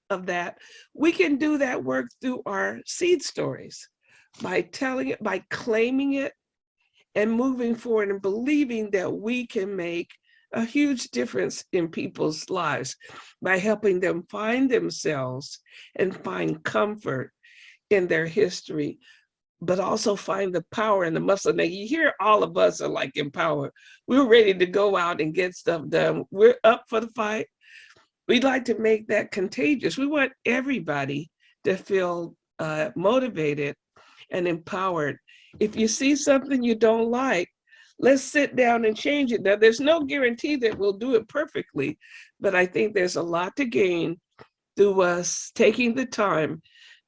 of that. We can do that work through our seed stories by telling it, by claiming it, and moving forward and believing that we can make a huge difference in people's lives by helping them find themselves and find comfort in their history, but also find the power and the muscle. Now you hear all of us are like empowered. We're ready to go out and get stuff done. We're up for the fight. We'd like to make that contagious. We want everybody to feel motivated and empowered. If you see something you don't like, let's sit down and change it. Now, there's no guarantee that we'll do it perfectly, but I think there's a lot to gain through us taking the time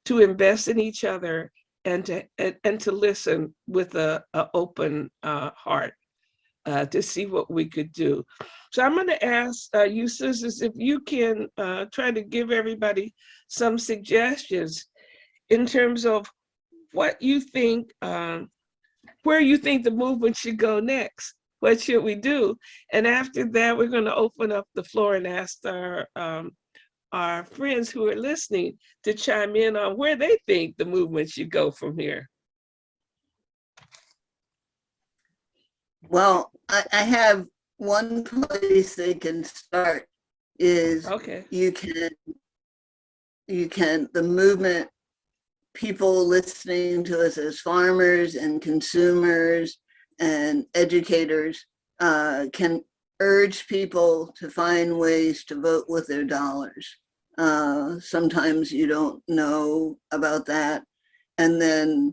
to invest in each other and to listen with an open heart to see what we could do. So I'm going to ask you sisters if you can try to give everybody some suggestions in terms of what you think, where you think the movement should go next. What should we do? And after that, we're going to open up the floor and ask our friends who are listening to chime in on where they think the movement should go from here. Well, I have one place they can start is okay. You can, the movement, people listening to us as farmers and consumers and educators can urge people to find ways to vote with their dollars. Sometimes you don't know about that. And then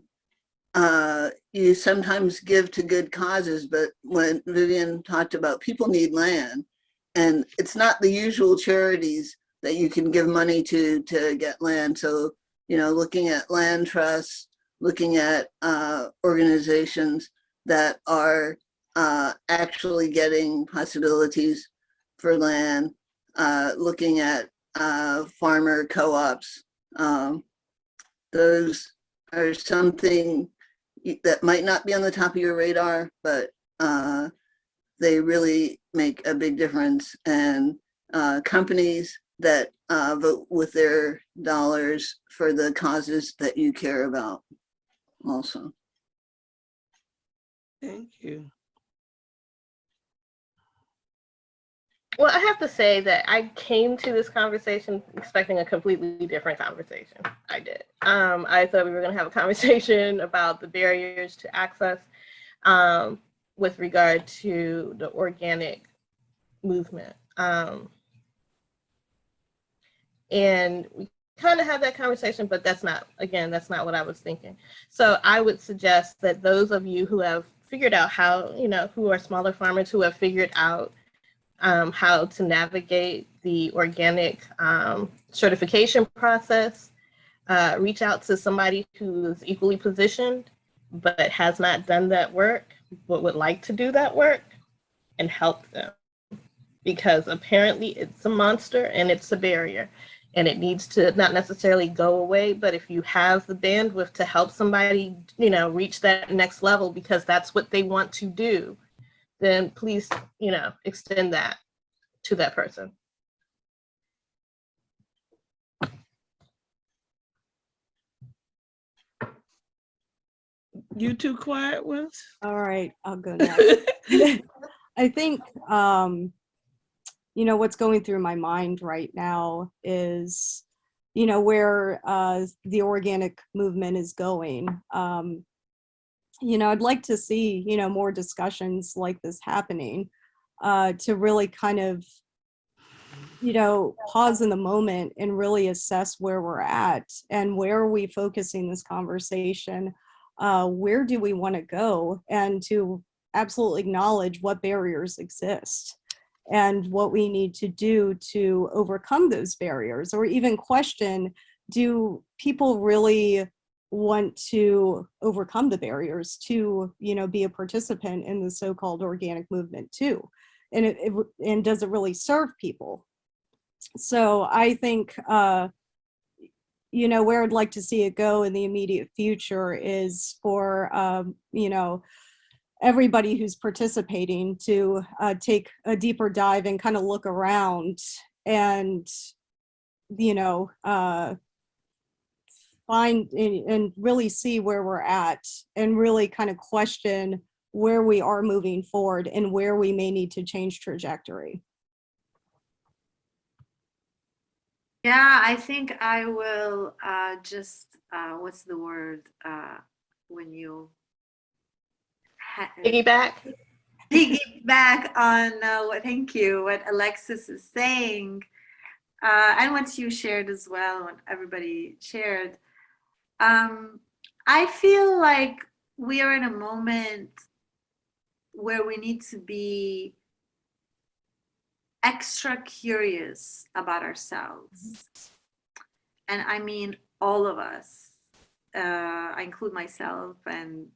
you sometimes give to good causes, but when Vivian talked about people need land, and it's not the usual charities that you can give money to get land. So, you know, looking at land trusts, looking at organizations that are actually getting possibilities for land, looking at farmer co-ops. Those are something that might not be on the top of your radar, but they really make a big difference. And companies that vote with their dollars for the causes that you care about also. Thank you. Well, I have to say that I came to this conversation expecting a completely different conversation. I did. I thought we were going to have a conversation about the barriers to access with regard to the organic movement. And we kind of had that conversation, but that's not what I was thinking. So I would suggest that those of you who have figured out how, who are smaller farmers who have figured out how to navigate the organic certification process, reach out to somebody who is equally positioned but has not done that work but would like to do that work, and help them, because apparently it's a monster and it's a barrier and it needs to not necessarily go away. But if you have the bandwidth to help somebody reach that next level because that's what they want to do, then please extend that to that person. You two quiet ones? All right, I'll go next. I think, what's going through my mind right now is, where the organic movement is going. I'd like to see, more discussions like this happening to really kind of, pause in the moment and really assess where we're at and where are we focusing this conversation. Where do we want to go, and to absolutely acknowledge what barriers exist and what we need to do to overcome those barriers, or even question, do people really want to overcome the barriers to, be a participant in the so-called organic movement too? And and does it really serve people? So I think, where I'd like to see it go in the immediate future is for, everybody who's participating to take a deeper dive and kind of look around and, find and really see where we're at, and really kind of question where we are moving forward and where we may need to change trajectory. Yeah, I think I will just, what's the word when you Piggyback on what Alexis is saying, and what you shared as well, what everybody shared. I feel like we are in a moment where we need to be extra curious about ourselves. And I mean, all of us, I include myself, and,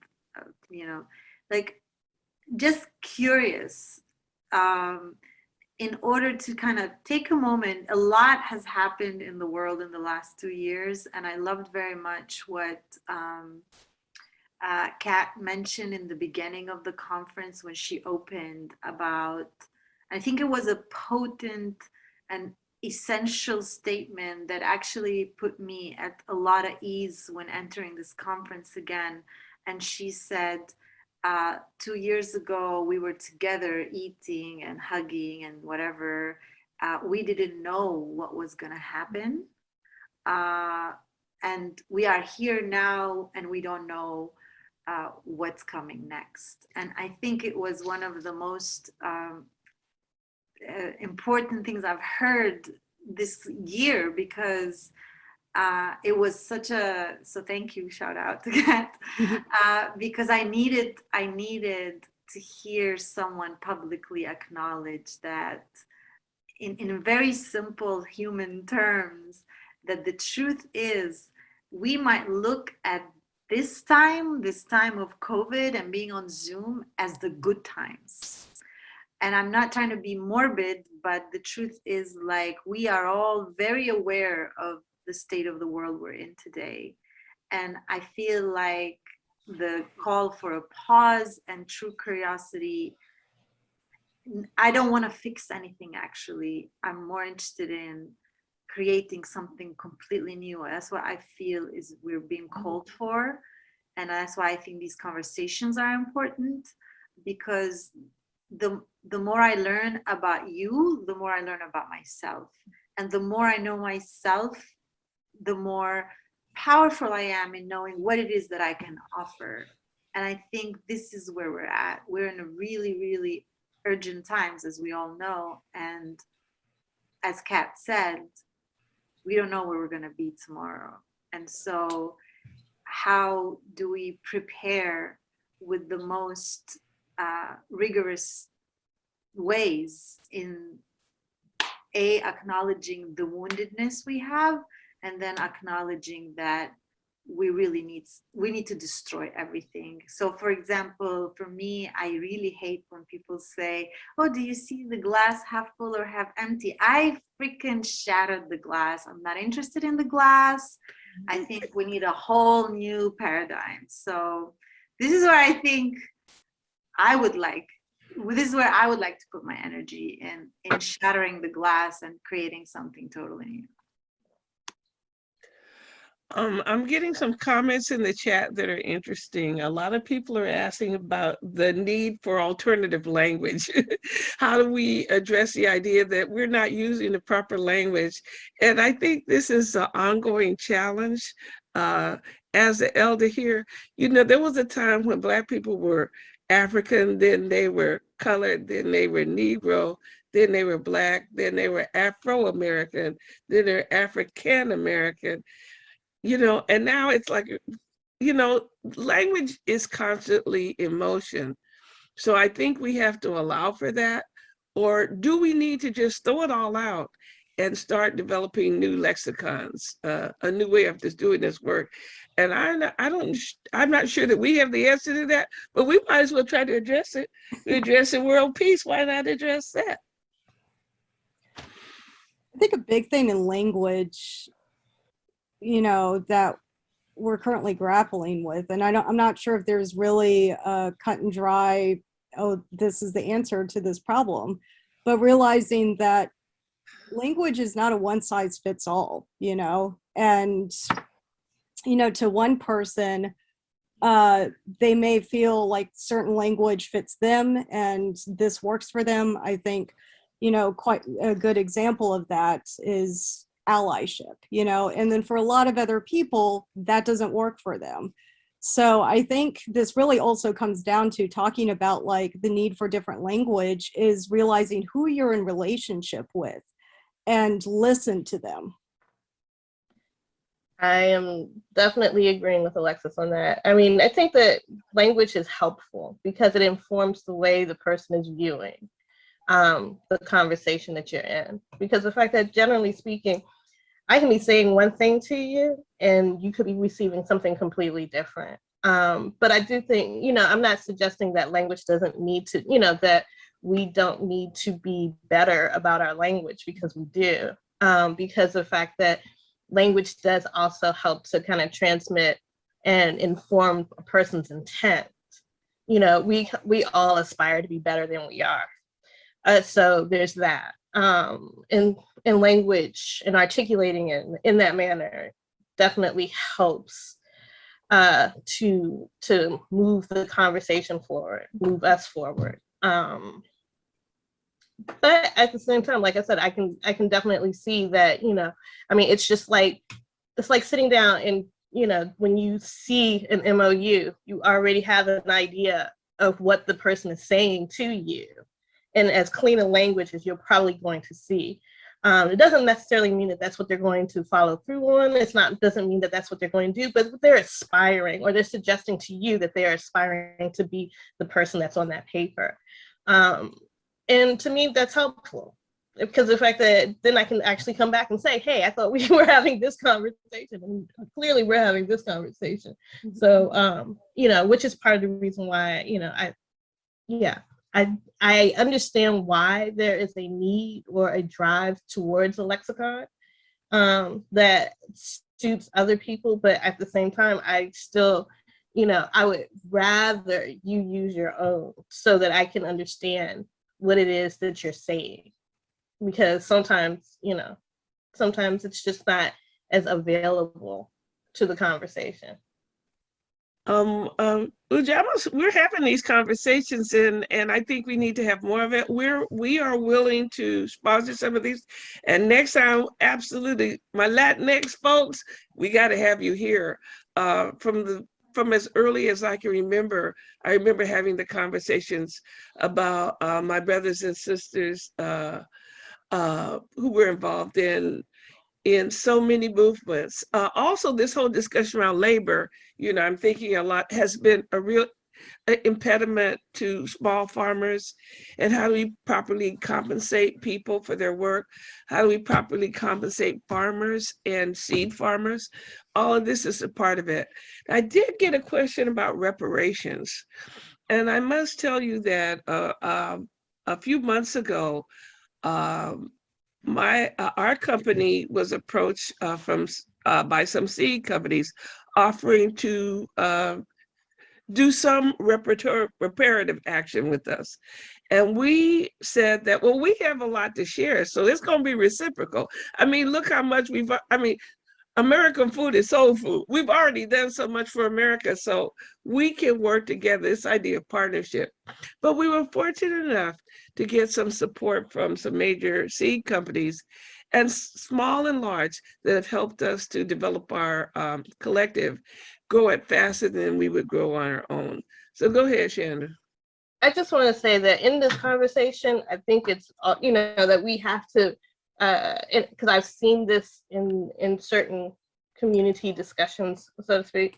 just curious, in order to kind of take a moment. A lot has happened in the world in the last 2 years, and I loved very much what Kat mentioned in the beginning of the conference when she opened about, I think it was a potent and essential statement that actually put me at a lot of ease when entering this conference again. And she said, 2 years ago, we were together eating and hugging and whatever. We didn't know what was going to happen. And we are here now, and we don't know what's coming next. And I think it was one of the most important things I've heard this year, because it was such a, so thank you, shout out to Kat, because I needed to hear someone publicly acknowledge that in very simple human terms, that the truth is we might look at this time of COVID and being on Zoom as the good times. And I'm not trying to be morbid, but the truth is, like, we are all very aware of the state of the world we're in today. And I feel like the call for a pause and true curiosity, I don't want to fix anything, actually. I'm more interested in creating something completely new. That's what I feel is we're being called for. And that's why I think these conversations are important, because the more I learn about you, the more I learn about myself. And the more I know myself, the more powerful I am in knowing what it is that I can offer. And I think this is where we're at. We're in a really, really urgent times, as we all know. And as Kat said, we don't know where we're going to be tomorrow. And so how do we prepare with the most rigorous ways in acknowledging the woundedness we have, and then acknowledging that we need to destroy everything. So for example, for me, I really hate when people say, oh, do you see the glass half full or half empty? I freaking shattered the glass. I'm not interested in the glass. I think we need a whole new paradigm. So this is where I think this is where I would like to put my energy in shattering the glass and creating something totally new. I'm getting some comments in the chat that are interesting. A lot of people are asking about the need for alternative language. How do we address the idea that we're not using the proper language? And I think this is an ongoing challenge. As the elder here, you know, there was a time when Black people were African, then they were colored, then they were Negro, then they were Black, then they were Afro-American, then they're African-American. You know, and now it's like, you know, language is constantly in motion. So I think we have to allow for that. Or do we need to just throw it all out and start developing new lexicons, a new way of just doing this work? And I'm not sure that we have the answer to that, but we might as well try to address it. We're addressing world peace. Why not address that? I think a big thing in language, you know, that we're currently grappling with, and I'm not sure if there's really a cut and dry, oh, this is the answer to this problem, but realizing that language is not a one size fits all, you know, and, you know, to one person, they may feel like certain language fits them and this works for them. I think, you know, quite a good example of that is allyship, you know, and then for a lot of other people, that doesn't work for them. So I think this really also comes down to talking about like the need for different language is realizing who you're in relationship with and listen to them. I am definitely agreeing with Alexis on that. I mean, I think that language is helpful because it informs the way the person is viewing the conversation that you're in. Because the fact that generally speaking, I can be saying one thing to you and you could be receiving something completely different. But I do think, you know, I'm not suggesting that language doesn't need to, you know, that we don't need to be better about our language, because we do. Because the fact that language does also help to kind of transmit and inform a person's intent. You know, we all aspire to be better than we are. So there's that. In language and articulating it in that manner definitely helps to move the conversation forward, move us forward. But at the same time, like I said, I can definitely see that, you know, I mean, it's like sitting down and, you know, when you see an MOU, you already have an idea of what the person is saying to you. And as clean a language as you're probably going to see. It doesn't necessarily mean that that's what they're going to follow through on. Doesn't mean that that's what they're going to do, but they're aspiring, or they're suggesting to you that they are aspiring to be the person that's on that paper. And to me, that's helpful, because the fact that then I can actually come back and say, hey, I thought we were having this conversation, and clearly we're having this conversation. So, you know, which is part of the reason why, you know, I understand why there is a need or a drive towards a lexicon that suits other people, but at the same time, I still, I would rather you use your own so that I can understand what it is that you're saying. Because sometimes, sometimes it's just not as available to the conversation. Ujamaa, we're having these conversations, and I think we need to have more of it. We are willing to sponsor some of these, and next time, absolutely, my Latinx folks, we got to have you here. From as early as I can remember, I remember having the conversations about my brothers and sisters who were involved in so many movements. Also, this whole discussion around labor, I'm thinking a lot has been a real impediment to small farmers. And how do we properly compensate people for their work? How do we properly compensate farmers and seed farmers? All of this is a part of it. I did get a question about reparations. And I must tell you that a few months ago, our company was approached by some seed companies offering to do some reparative action with us. And we said that, well, we have a lot to share, so it's going to be reciprocal. I mean, look how much American food is soul food. We've already done so much for America, so we can work together, this idea of partnership. But we were fortunate enough to get some support from some major seed companies, and small and large, that have helped us to develop our collective, grow it faster than we would grow on our own. So go ahead, Chanda. I just want to say that in this conversation, I think it's, that we have to, because I've seen this in certain community discussions, so to speak.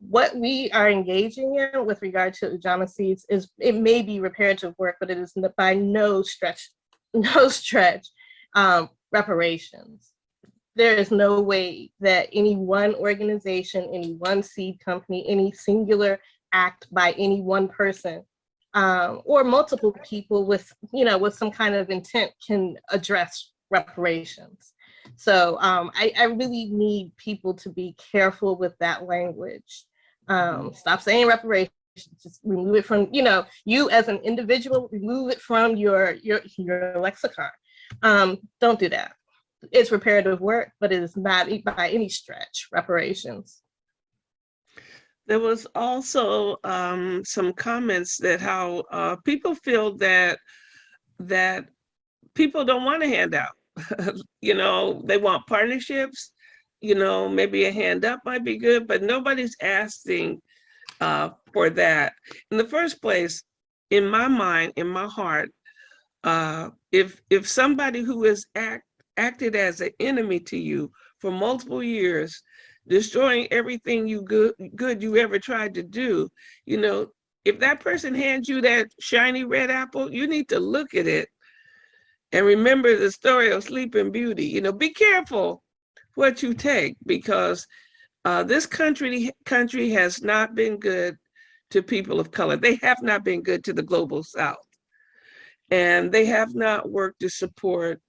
What we are engaging in with regard to Ujamaa seeds is, it may be reparative work, but it is by no stretch reparations. There is no way that any one organization, any one seed company, any singular act by any one person or multiple people with some kind of intent can address reparations. So I really need people to be careful with that language. Stop saying reparations. Just remove it from, you as an individual, remove it from your lexicon. Don't do that. It's reparative work, but it is not by any stretch reparations. There was also some comments that how people feel that people don't want a handout. They want partnerships. Maybe a hand up might be good, but nobody's asking for that. In the first place, in my mind, in my heart, if somebody who has acted as an enemy to you for multiple years, destroying everything good you ever tried to do, if that person hands you that shiny red apple, you need to look at it and remember the story of Sleeping Beauty. Be careful what you take, because this country has not been good to people of color. They have not been good to the global South. And they have not worked to support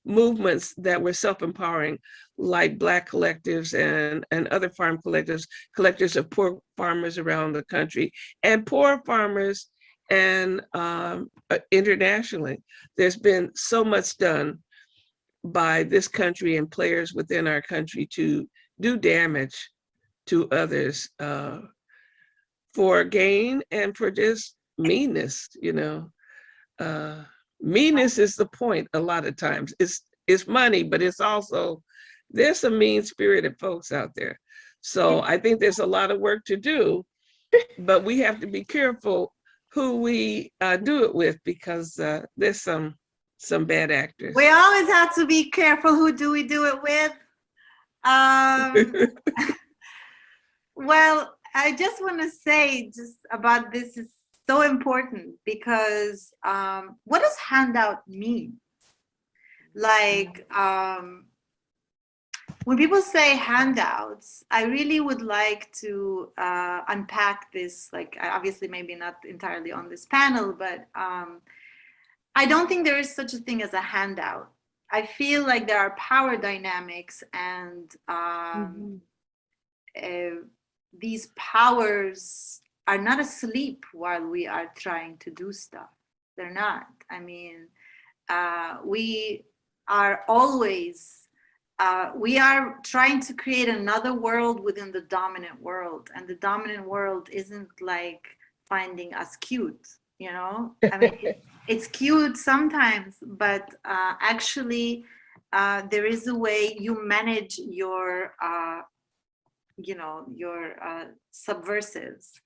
movements that were self-empowering, like Black collectives and other farm collectors of poor farmers around the country, and poor farmers and internationally. There's been so much done by this country and players within our country to do damage to others for gain and for just meanness. Meanness is the point a lot of times. It's money, but it's also, there's some mean-spirited folks out there. So I think there's a lot of work to do, but we have to be careful who we do it with, because there's some bad actors. We always have to be careful who do we do it with. Well, I just want to say just about this is so important, because what does handout mean? Like, When people say handouts, I really would like to unpack this, like obviously maybe not entirely on this panel, but I don't think there is such a thing as a handout. I feel like there are power dynamics, and these powers are not asleep while we are trying to do stuff. They're not. I mean, we are always, we are trying to create another world within the dominant world. And the dominant world isn't like finding us cute, you know? I mean, it's cute sometimes, but actually there is a way you manage your, you know, your subversives.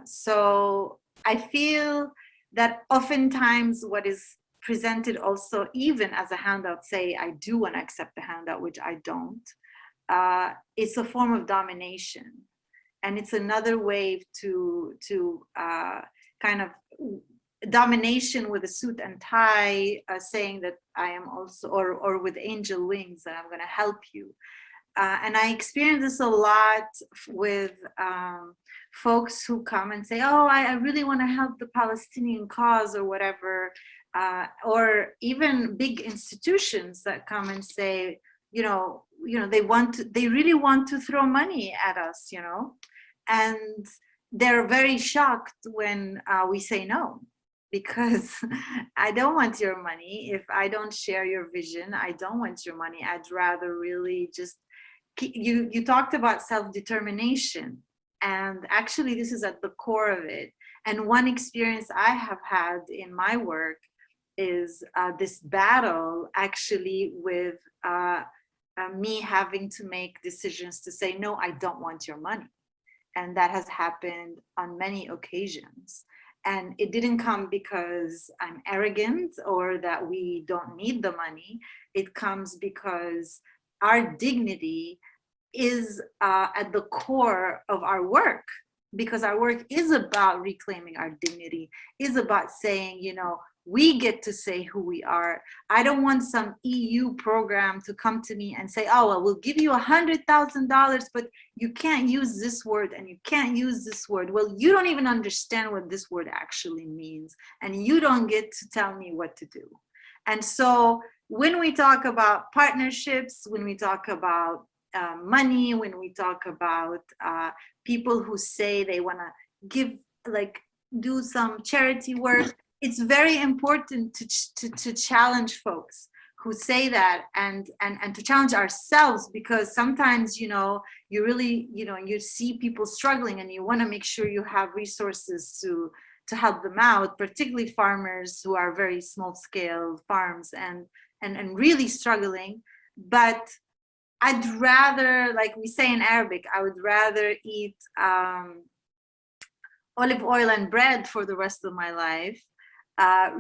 So I feel that oftentimes what is presented also even as a handout, say I do want to accept the handout, which I don't, it's a form of domination. And it's another way to kind of domination with a suit and tie, saying that I am also, or with angel wings, that I'm going to help you. And I experience this a lot with folks who come and say, oh, I really want to help the Palestinian cause or whatever, or even big institutions that come and say, you know, they really want to throw money at us, you know, and they're very shocked when we say no, because I don't want your money. If I don't share your vision, I don't want your money. I'd rather really just, you talked about self-determination, and actually this is at the core of it. And one experience I have had in my work is this battle actually with me having to make decisions to say, no, I don't want your money. And that has happened on many occasions. And it didn't come because I'm arrogant or that we don't need the money. It comes because our dignity is at the core of our work, because our work is about reclaiming our dignity, is about saying, you know, we get to say who we are. I don't want some EU program to come to me and say, oh, well, we'll give you $100,000, but you can't use this word and you can't use this word. Well, you don't even understand what this word actually means, and you don't get to tell me what to do. And so when we talk about partnerships, when we talk about money, when we talk about people who say they want to give, like, do some charity work, it's very important to challenge folks who say that, and to challenge ourselves, because sometimes, you know, you really, you know, you see people struggling and you want to make sure you have resources to help them out, particularly farmers who are very small scale farms and really struggling. But I'd rather, like we say in Arabic, I would rather eat olive oil and bread for the rest of my life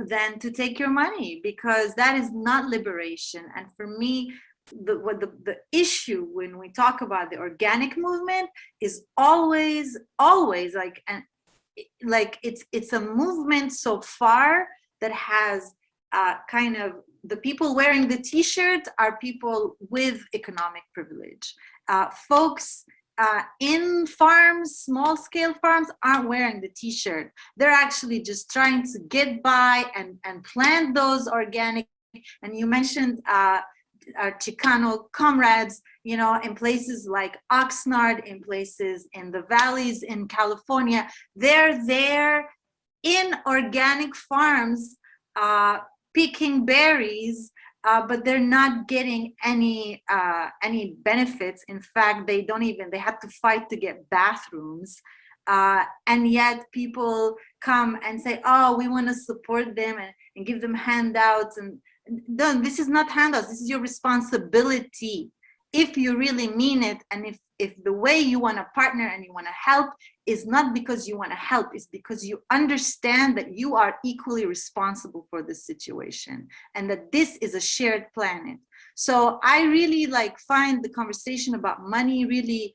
than to take your money, because that is not liberation. And for me, the issue when we talk about the organic movement is always like, and like it's a movement so far that has kind of, the people wearing the t-shirt are people with economic privilege. Folks in farms, small scale farms, aren't wearing the t-shirt. They're actually just trying to get by and plant those organic. And you mentioned our Chicano comrades, you know, in places like Oxnard, in places in the valleys in California. They're there in organic farms, picking berries, but they're not getting any benefits. In fact, they have to fight to get bathrooms. And yet people come and say, oh, we want to support them and give them handouts. And no, this is not handouts. This is your responsibility. If you really mean it, and if the way you want to partner and you want to help is not because you want to help, it's because you understand that you are equally responsible for this situation and that this is a shared planet. So I really find the conversation about money really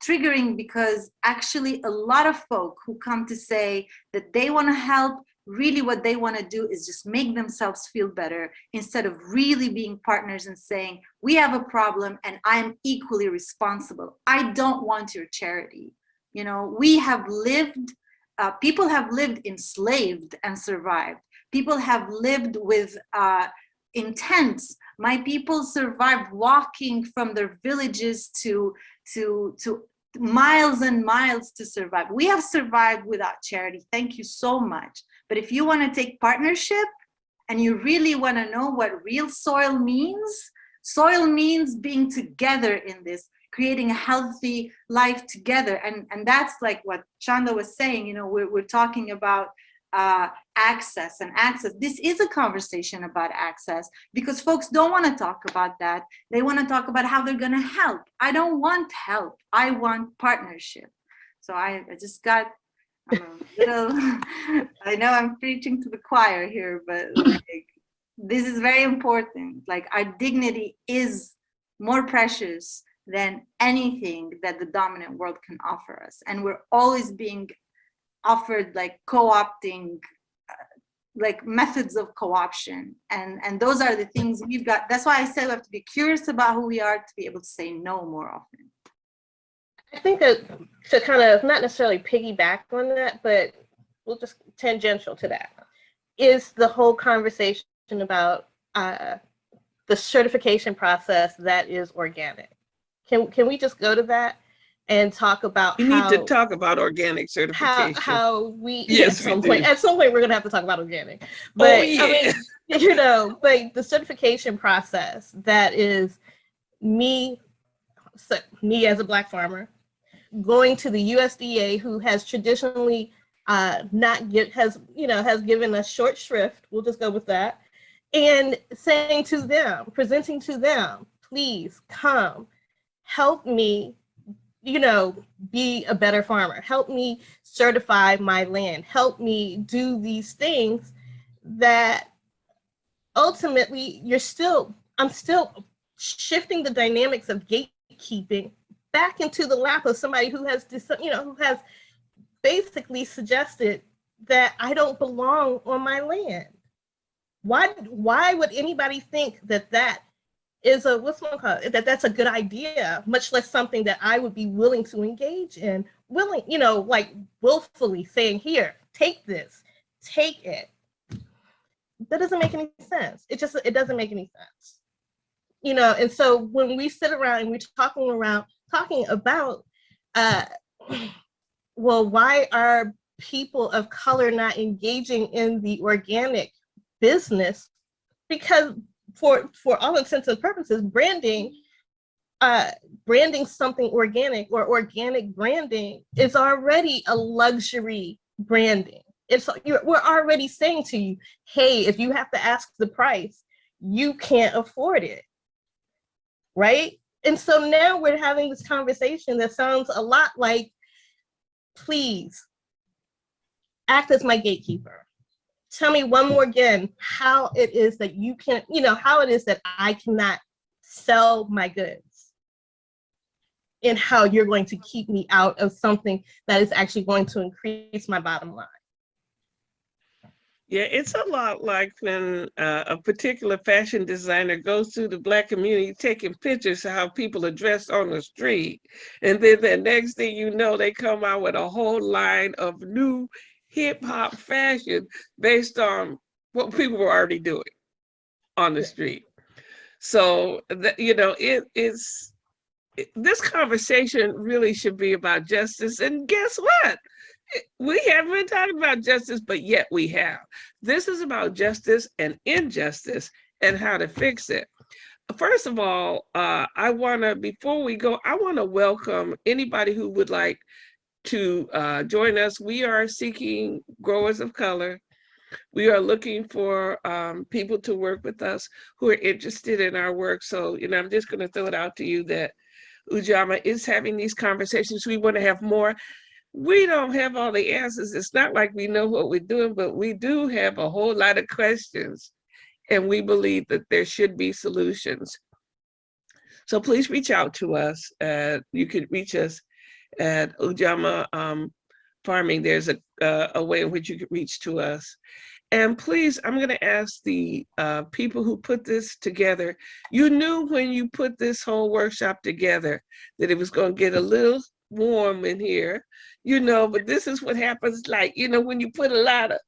triggering, because actually a lot of folk who come to say that they want to help, really what they want to do is just make themselves feel better instead of really being partners and saying, we have a problem and I'm equally responsible. I don't want your charity. You know, we have lived, people have lived enslaved and survived. People have lived with intents. My people survived walking from their villages to miles and miles to survive. We have survived without charity. Thank you so much. But if you want to take partnership and you really want to know what real soil means being together in this, creating a healthy life together. And that's like what Chanda was saying, you know, we're talking about access and access. This is a conversation about access because folks don't want to talk about that. They want to talk about how they're going to help. I don't want help. I want partnership. So I just got a little, I know I'm preaching to the choir here, but like, this is very important. Like our dignity is more precious than anything that the dominant world can offer us. And we're always being offered like co-opting, like methods of co-option. And those are the things we've got. That's why I said we have to be curious about who we are to be able to say no more often. I think that to kind of not necessarily piggyback on that, but we'll just tangential to that, is the whole conversation about the certification process that is organic. Can we just go to that and talk about we need to talk about organic certification. How we, yes, at some point we're gonna have to talk about organic. But I mean, you know, but the certification process that is me as a Black farmer going to the USDA, who has traditionally has given us short shrift, we'll just go with that, and saying to them, presenting to them, please come help me, you know, be a better farmer, help me certify my land, help me do these things that ultimately I'm still shifting the dynamics of gatekeeping back into the lap of somebody who has, who has basically suggested that I don't belong on my land. Why would anybody think that is that's a good idea, much less something that I would be willing to engage in, willfully saying, here, take this, take it. That doesn't make any sense. It doesn't make any sense. You know, and so when we sit around and we're talking about, well, why are people of color not engaging in the organic business? Because for all intents and purposes, branding something organic or organic branding is already a luxury branding. We're already saying to you, hey, if you have to ask the price, you can't afford it, right? And so now we're having this conversation that sounds a lot like, please act as my gatekeeper. Tell me one more again how it is that you can, how it is that I cannot sell my goods and how you're going to keep me out of something that is actually going to increase my bottom line. Yeah, it's a lot like when a particular fashion designer goes through the Black community taking pictures of how people are dressed on the street. And then the next thing you know, they come out with a whole line of new hip hop fashion based on what people were already doing on the street. So, this conversation really should be about justice. And guess what? We haven't been talking about justice, but yet we have. This is about justice and injustice and how to fix it. First of all, before we go, I want to welcome anybody who would like to join us. We are seeking growers of color. We are looking for people to work with us who are interested in our work. So, I'm just going to throw it out to you that Ujamaa is having these conversations. We want to have more. We don't have all the answers. It's not like we know what we're doing, but we do have a whole lot of questions, and we believe that there should be solutions. So please reach out to us. You can reach us at Ujamaa farming, there's a way in which you can reach to us. And please, I'm going to ask the people who put this together, you knew when you put this whole workshop together that it was going to get a little warm in here, you know, but this is what happens, like, you know, when you put a lot of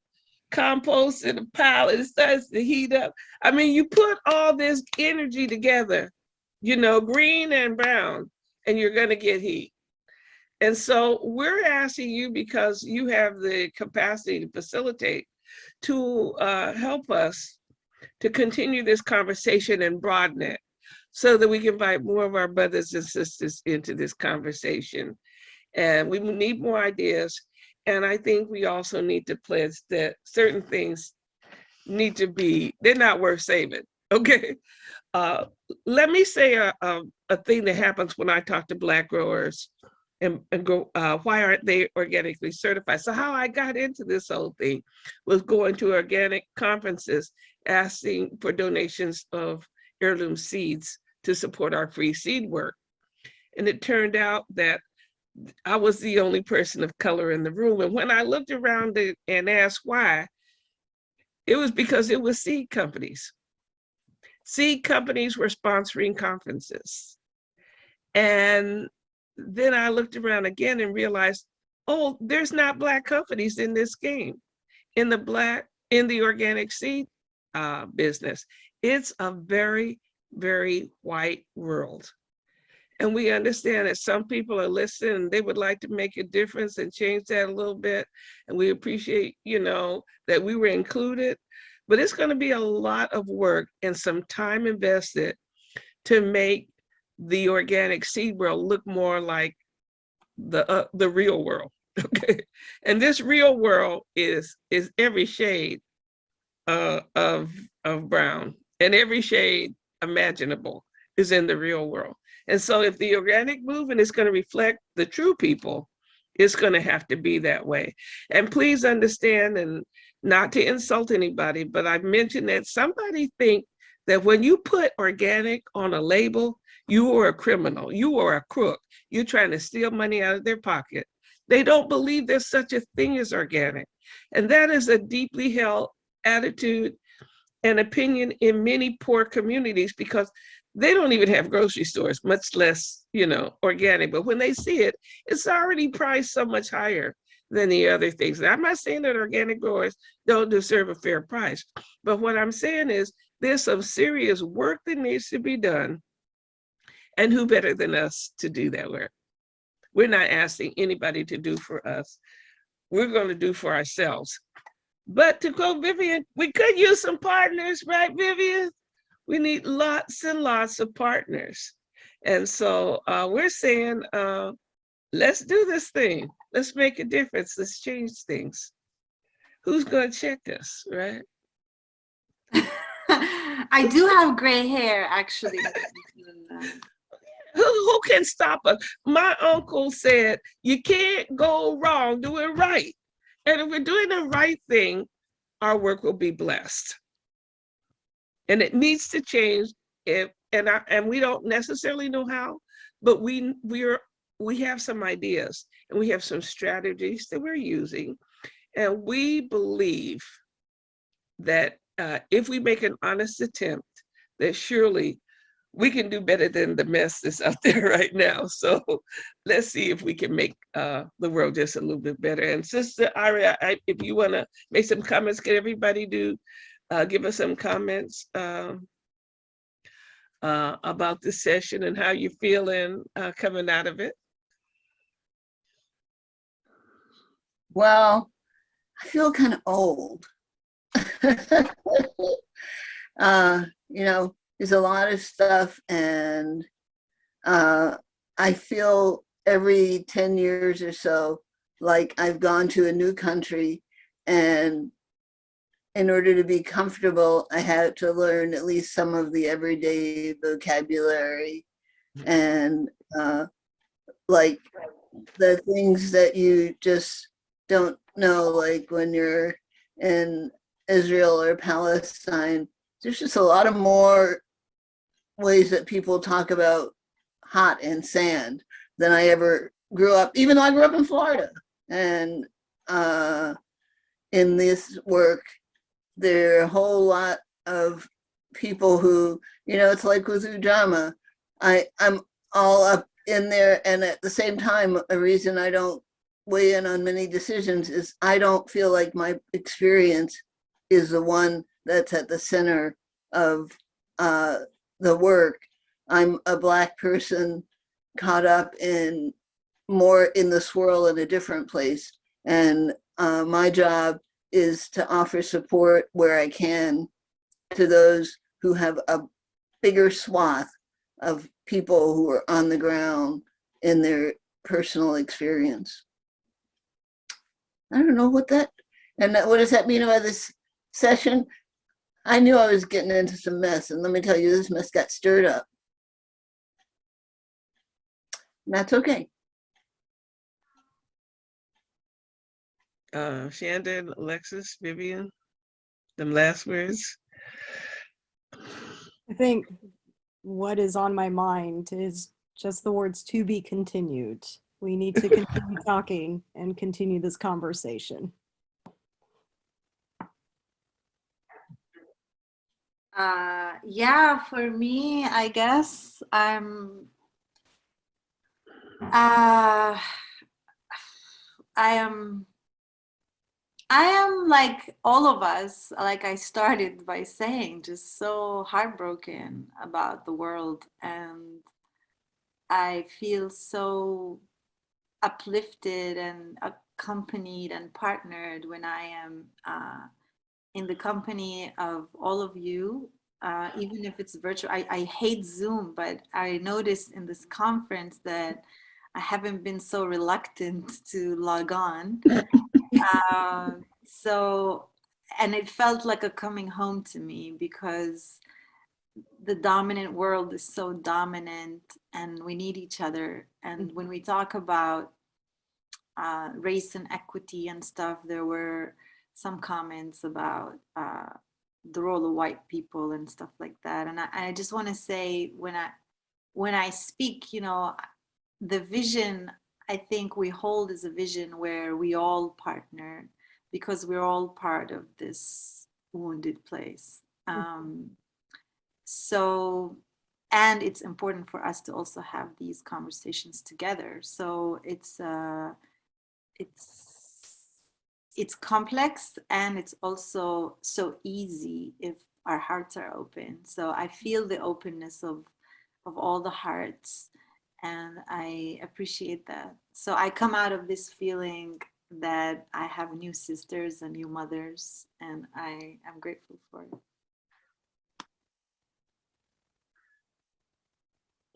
compost in a pile, it starts to heat up. I mean, you put all this energy together, you know, green and brown, and you're going to get heat. And so we're asking you, because you have the capacity to facilitate, to help us to continue this conversation and broaden it so that we can invite more of our brothers and sisters into this conversation. And we need more ideas. And I think we also need to pledge that certain things need to be, they're not worth saving, okay? Let me say a thing that happens when I talk to Black growers and go, why aren't they organically certified? So how I got into this whole thing was going to organic conferences, asking for donations of heirloom seeds to support our free seed work. And it turned out that I was the only person of color in the room. And when I looked around and asked why, it was because it was seed companies. Seed companies were sponsoring conferences. And then I looked around again and realized, oh, there's not Black companies in this game, in the organic seed business. It's a very, very white world. And we understand that some people are listening, they would like to make a difference and change that a little bit. And we appreciate, you know, that we were included, but it's going to be a lot of work and some time invested to make the organic seed world look more like the real world, okay? And this real world is every shade of brown, and every shade imaginable is in the real world. And so if the organic movement is going to reflect the true people, it's going to have to be that way. And please understand, and not to insult anybody, but I've mentioned that somebody think that when you put organic on a label, you are a criminal, you are a crook, you're trying to steal money out of their pocket. They don't believe there's such a thing as organic. And that is a deeply held attitude and opinion in many poor communities, because they don't even have grocery stores, much less, you know, organic. But when they see it, it's already priced so much higher than the other things. And I'm not saying that organic growers don't deserve a fair price, but what I'm saying is there's some serious work that needs to be done. And who better than us to do that work? We're not asking anybody to do for us. We're going to do for ourselves. But to quote Vivian, we could use some partners, right, Vivian? We need lots and lots of partners. And so we're saying, let's do this thing. Let's make a difference. Let's change things. Who's going to check us, right? I do have gray hair, actually. Who can stop us? My uncle said, you can't go wrong doing right. And if we're doing the right thing, our work will be blessed. And it needs to change. And we don't necessarily know how, but we have some ideas and we have some strategies that we're using. And we believe that if we make an honest attempt, that surely we can do better than the mess that's out there right now. So let's see if we can make the world just a little bit better. And Sister Aria, if you want to make some comments, can everybody give us some comments about this session and how you're feeling coming out of it? Well, I feel kind of old. You know, there's a lot of stuff, and I feel every 10 years or so like I've gone to a new country, and in order to be comfortable, I had to learn at least some of the everyday vocabulary and like the things that you just don't know, like when you're in Israel or Palestine. There's just a lot of more ways that people talk about hot and sand than I ever grew up, even though I grew up in Florida. And in this work, there are a whole lot of people who, it's like with Ujamaa. I'm all up in there, and at the same time, a reason I don't weigh in on many decisions is I don't feel like my experience is the one that's at the center of the work. I'm a Black person caught up in more in the swirl in a different place. And my job is to offer support where I can to those who have a bigger swath of people who are on the ground in their personal experience. I don't know what that, and what does that mean about this session? I knew I was getting into some mess, and let me tell you, this mess got stirred up. And that's okay. Chanda, Alexis, Vivian, them last words. I think what is on my mind is just the words "to be continued." We need to continue talking and continue this conversation. Yeah, for me, I guess I am like all of us, like I started by saying, just so heartbroken about the world. And I feel so uplifted and accompanied and partnered when I am in the company of all of you, even if it's virtual. I hate Zoom, but I noticed in this conference that I haven't been so reluctant to log on. So, and it felt like a coming home to me, because the dominant world is so dominant and we need each other. And when we talk about race and equity and stuff, there were some comments about the role of white people and stuff like that. And I just want to say, when I speak, the vision I think we hold is a vision where we all partner, because we're all part of this wounded place. So, and it's important for us to also have these conversations together. So it's complex, and it's also so easy if our hearts are open. So I feel the openness of all the hearts, and I appreciate that. So I come out of this feeling that I have new sisters and new mothers, and I am grateful for it.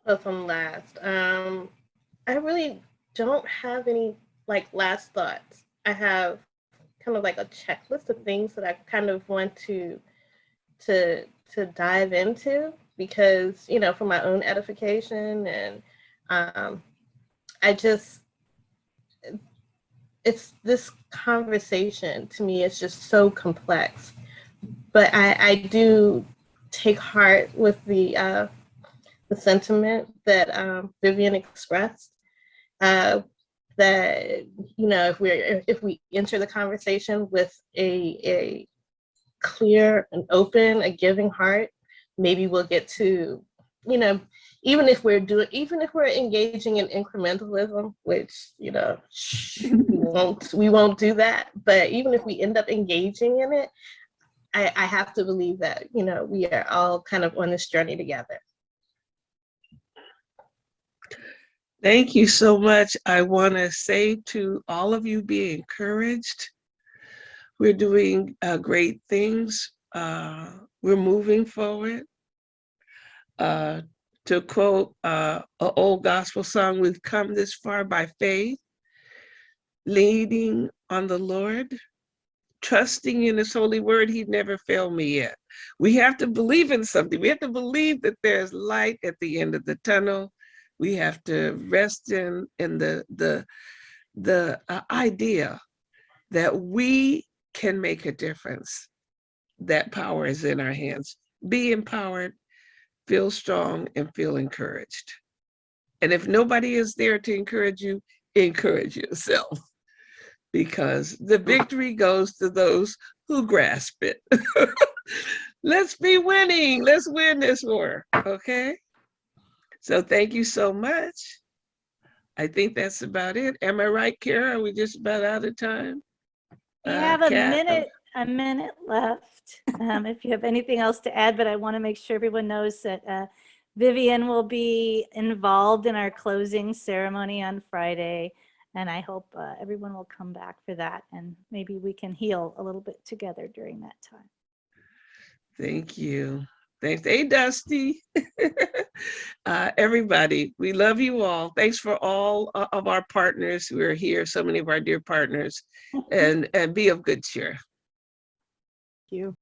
So from last, I really don't have any last thoughts. I have kind of like a checklist of things that I kind of want to dive into, because for my own edification, and it's this conversation to me is just so complex, but I do take heart with the sentiment that Vivian expressed, that if we enter the conversation with a clear and open, a giving heart, maybe we'll get to, even if we're engaging in incrementalism, which we won't do that, but even if we end up engaging in it, I have to believe that we are all kind of on this journey together. Thank you so much. I want to say to all of you, be encouraged. We're doing great things. We're moving forward. To quote an old gospel song, we've come this far by faith, leaning on the Lord, trusting in His holy word. He'd never failed me yet. We have to believe in something. We have to believe that there's light at the end of the tunnel. We have to rest in the idea that we can make a difference. That power is in our hands. Be empowered, feel strong, and feel encouraged. And if nobody is there to encourage you, encourage yourself. because the victory goes to those who grasp it. Let's be winning. Let's win this war. Okay. So thank you so much. I think that's about it. Am I right, Kara? Are we just about out of time? We have a Kat, minute left. If you have anything else to add, but I want to make sure everyone knows that Vivian will be involved in our closing ceremony on Friday. And I hope everyone will come back for that, and maybe we can heal a little bit together during that time. Thank you. Thanks. Hey, Dusty. Everybody, we love you all. Thanks for all of our partners who are here, so many of our dear partners, and be of good cheer. Thank you.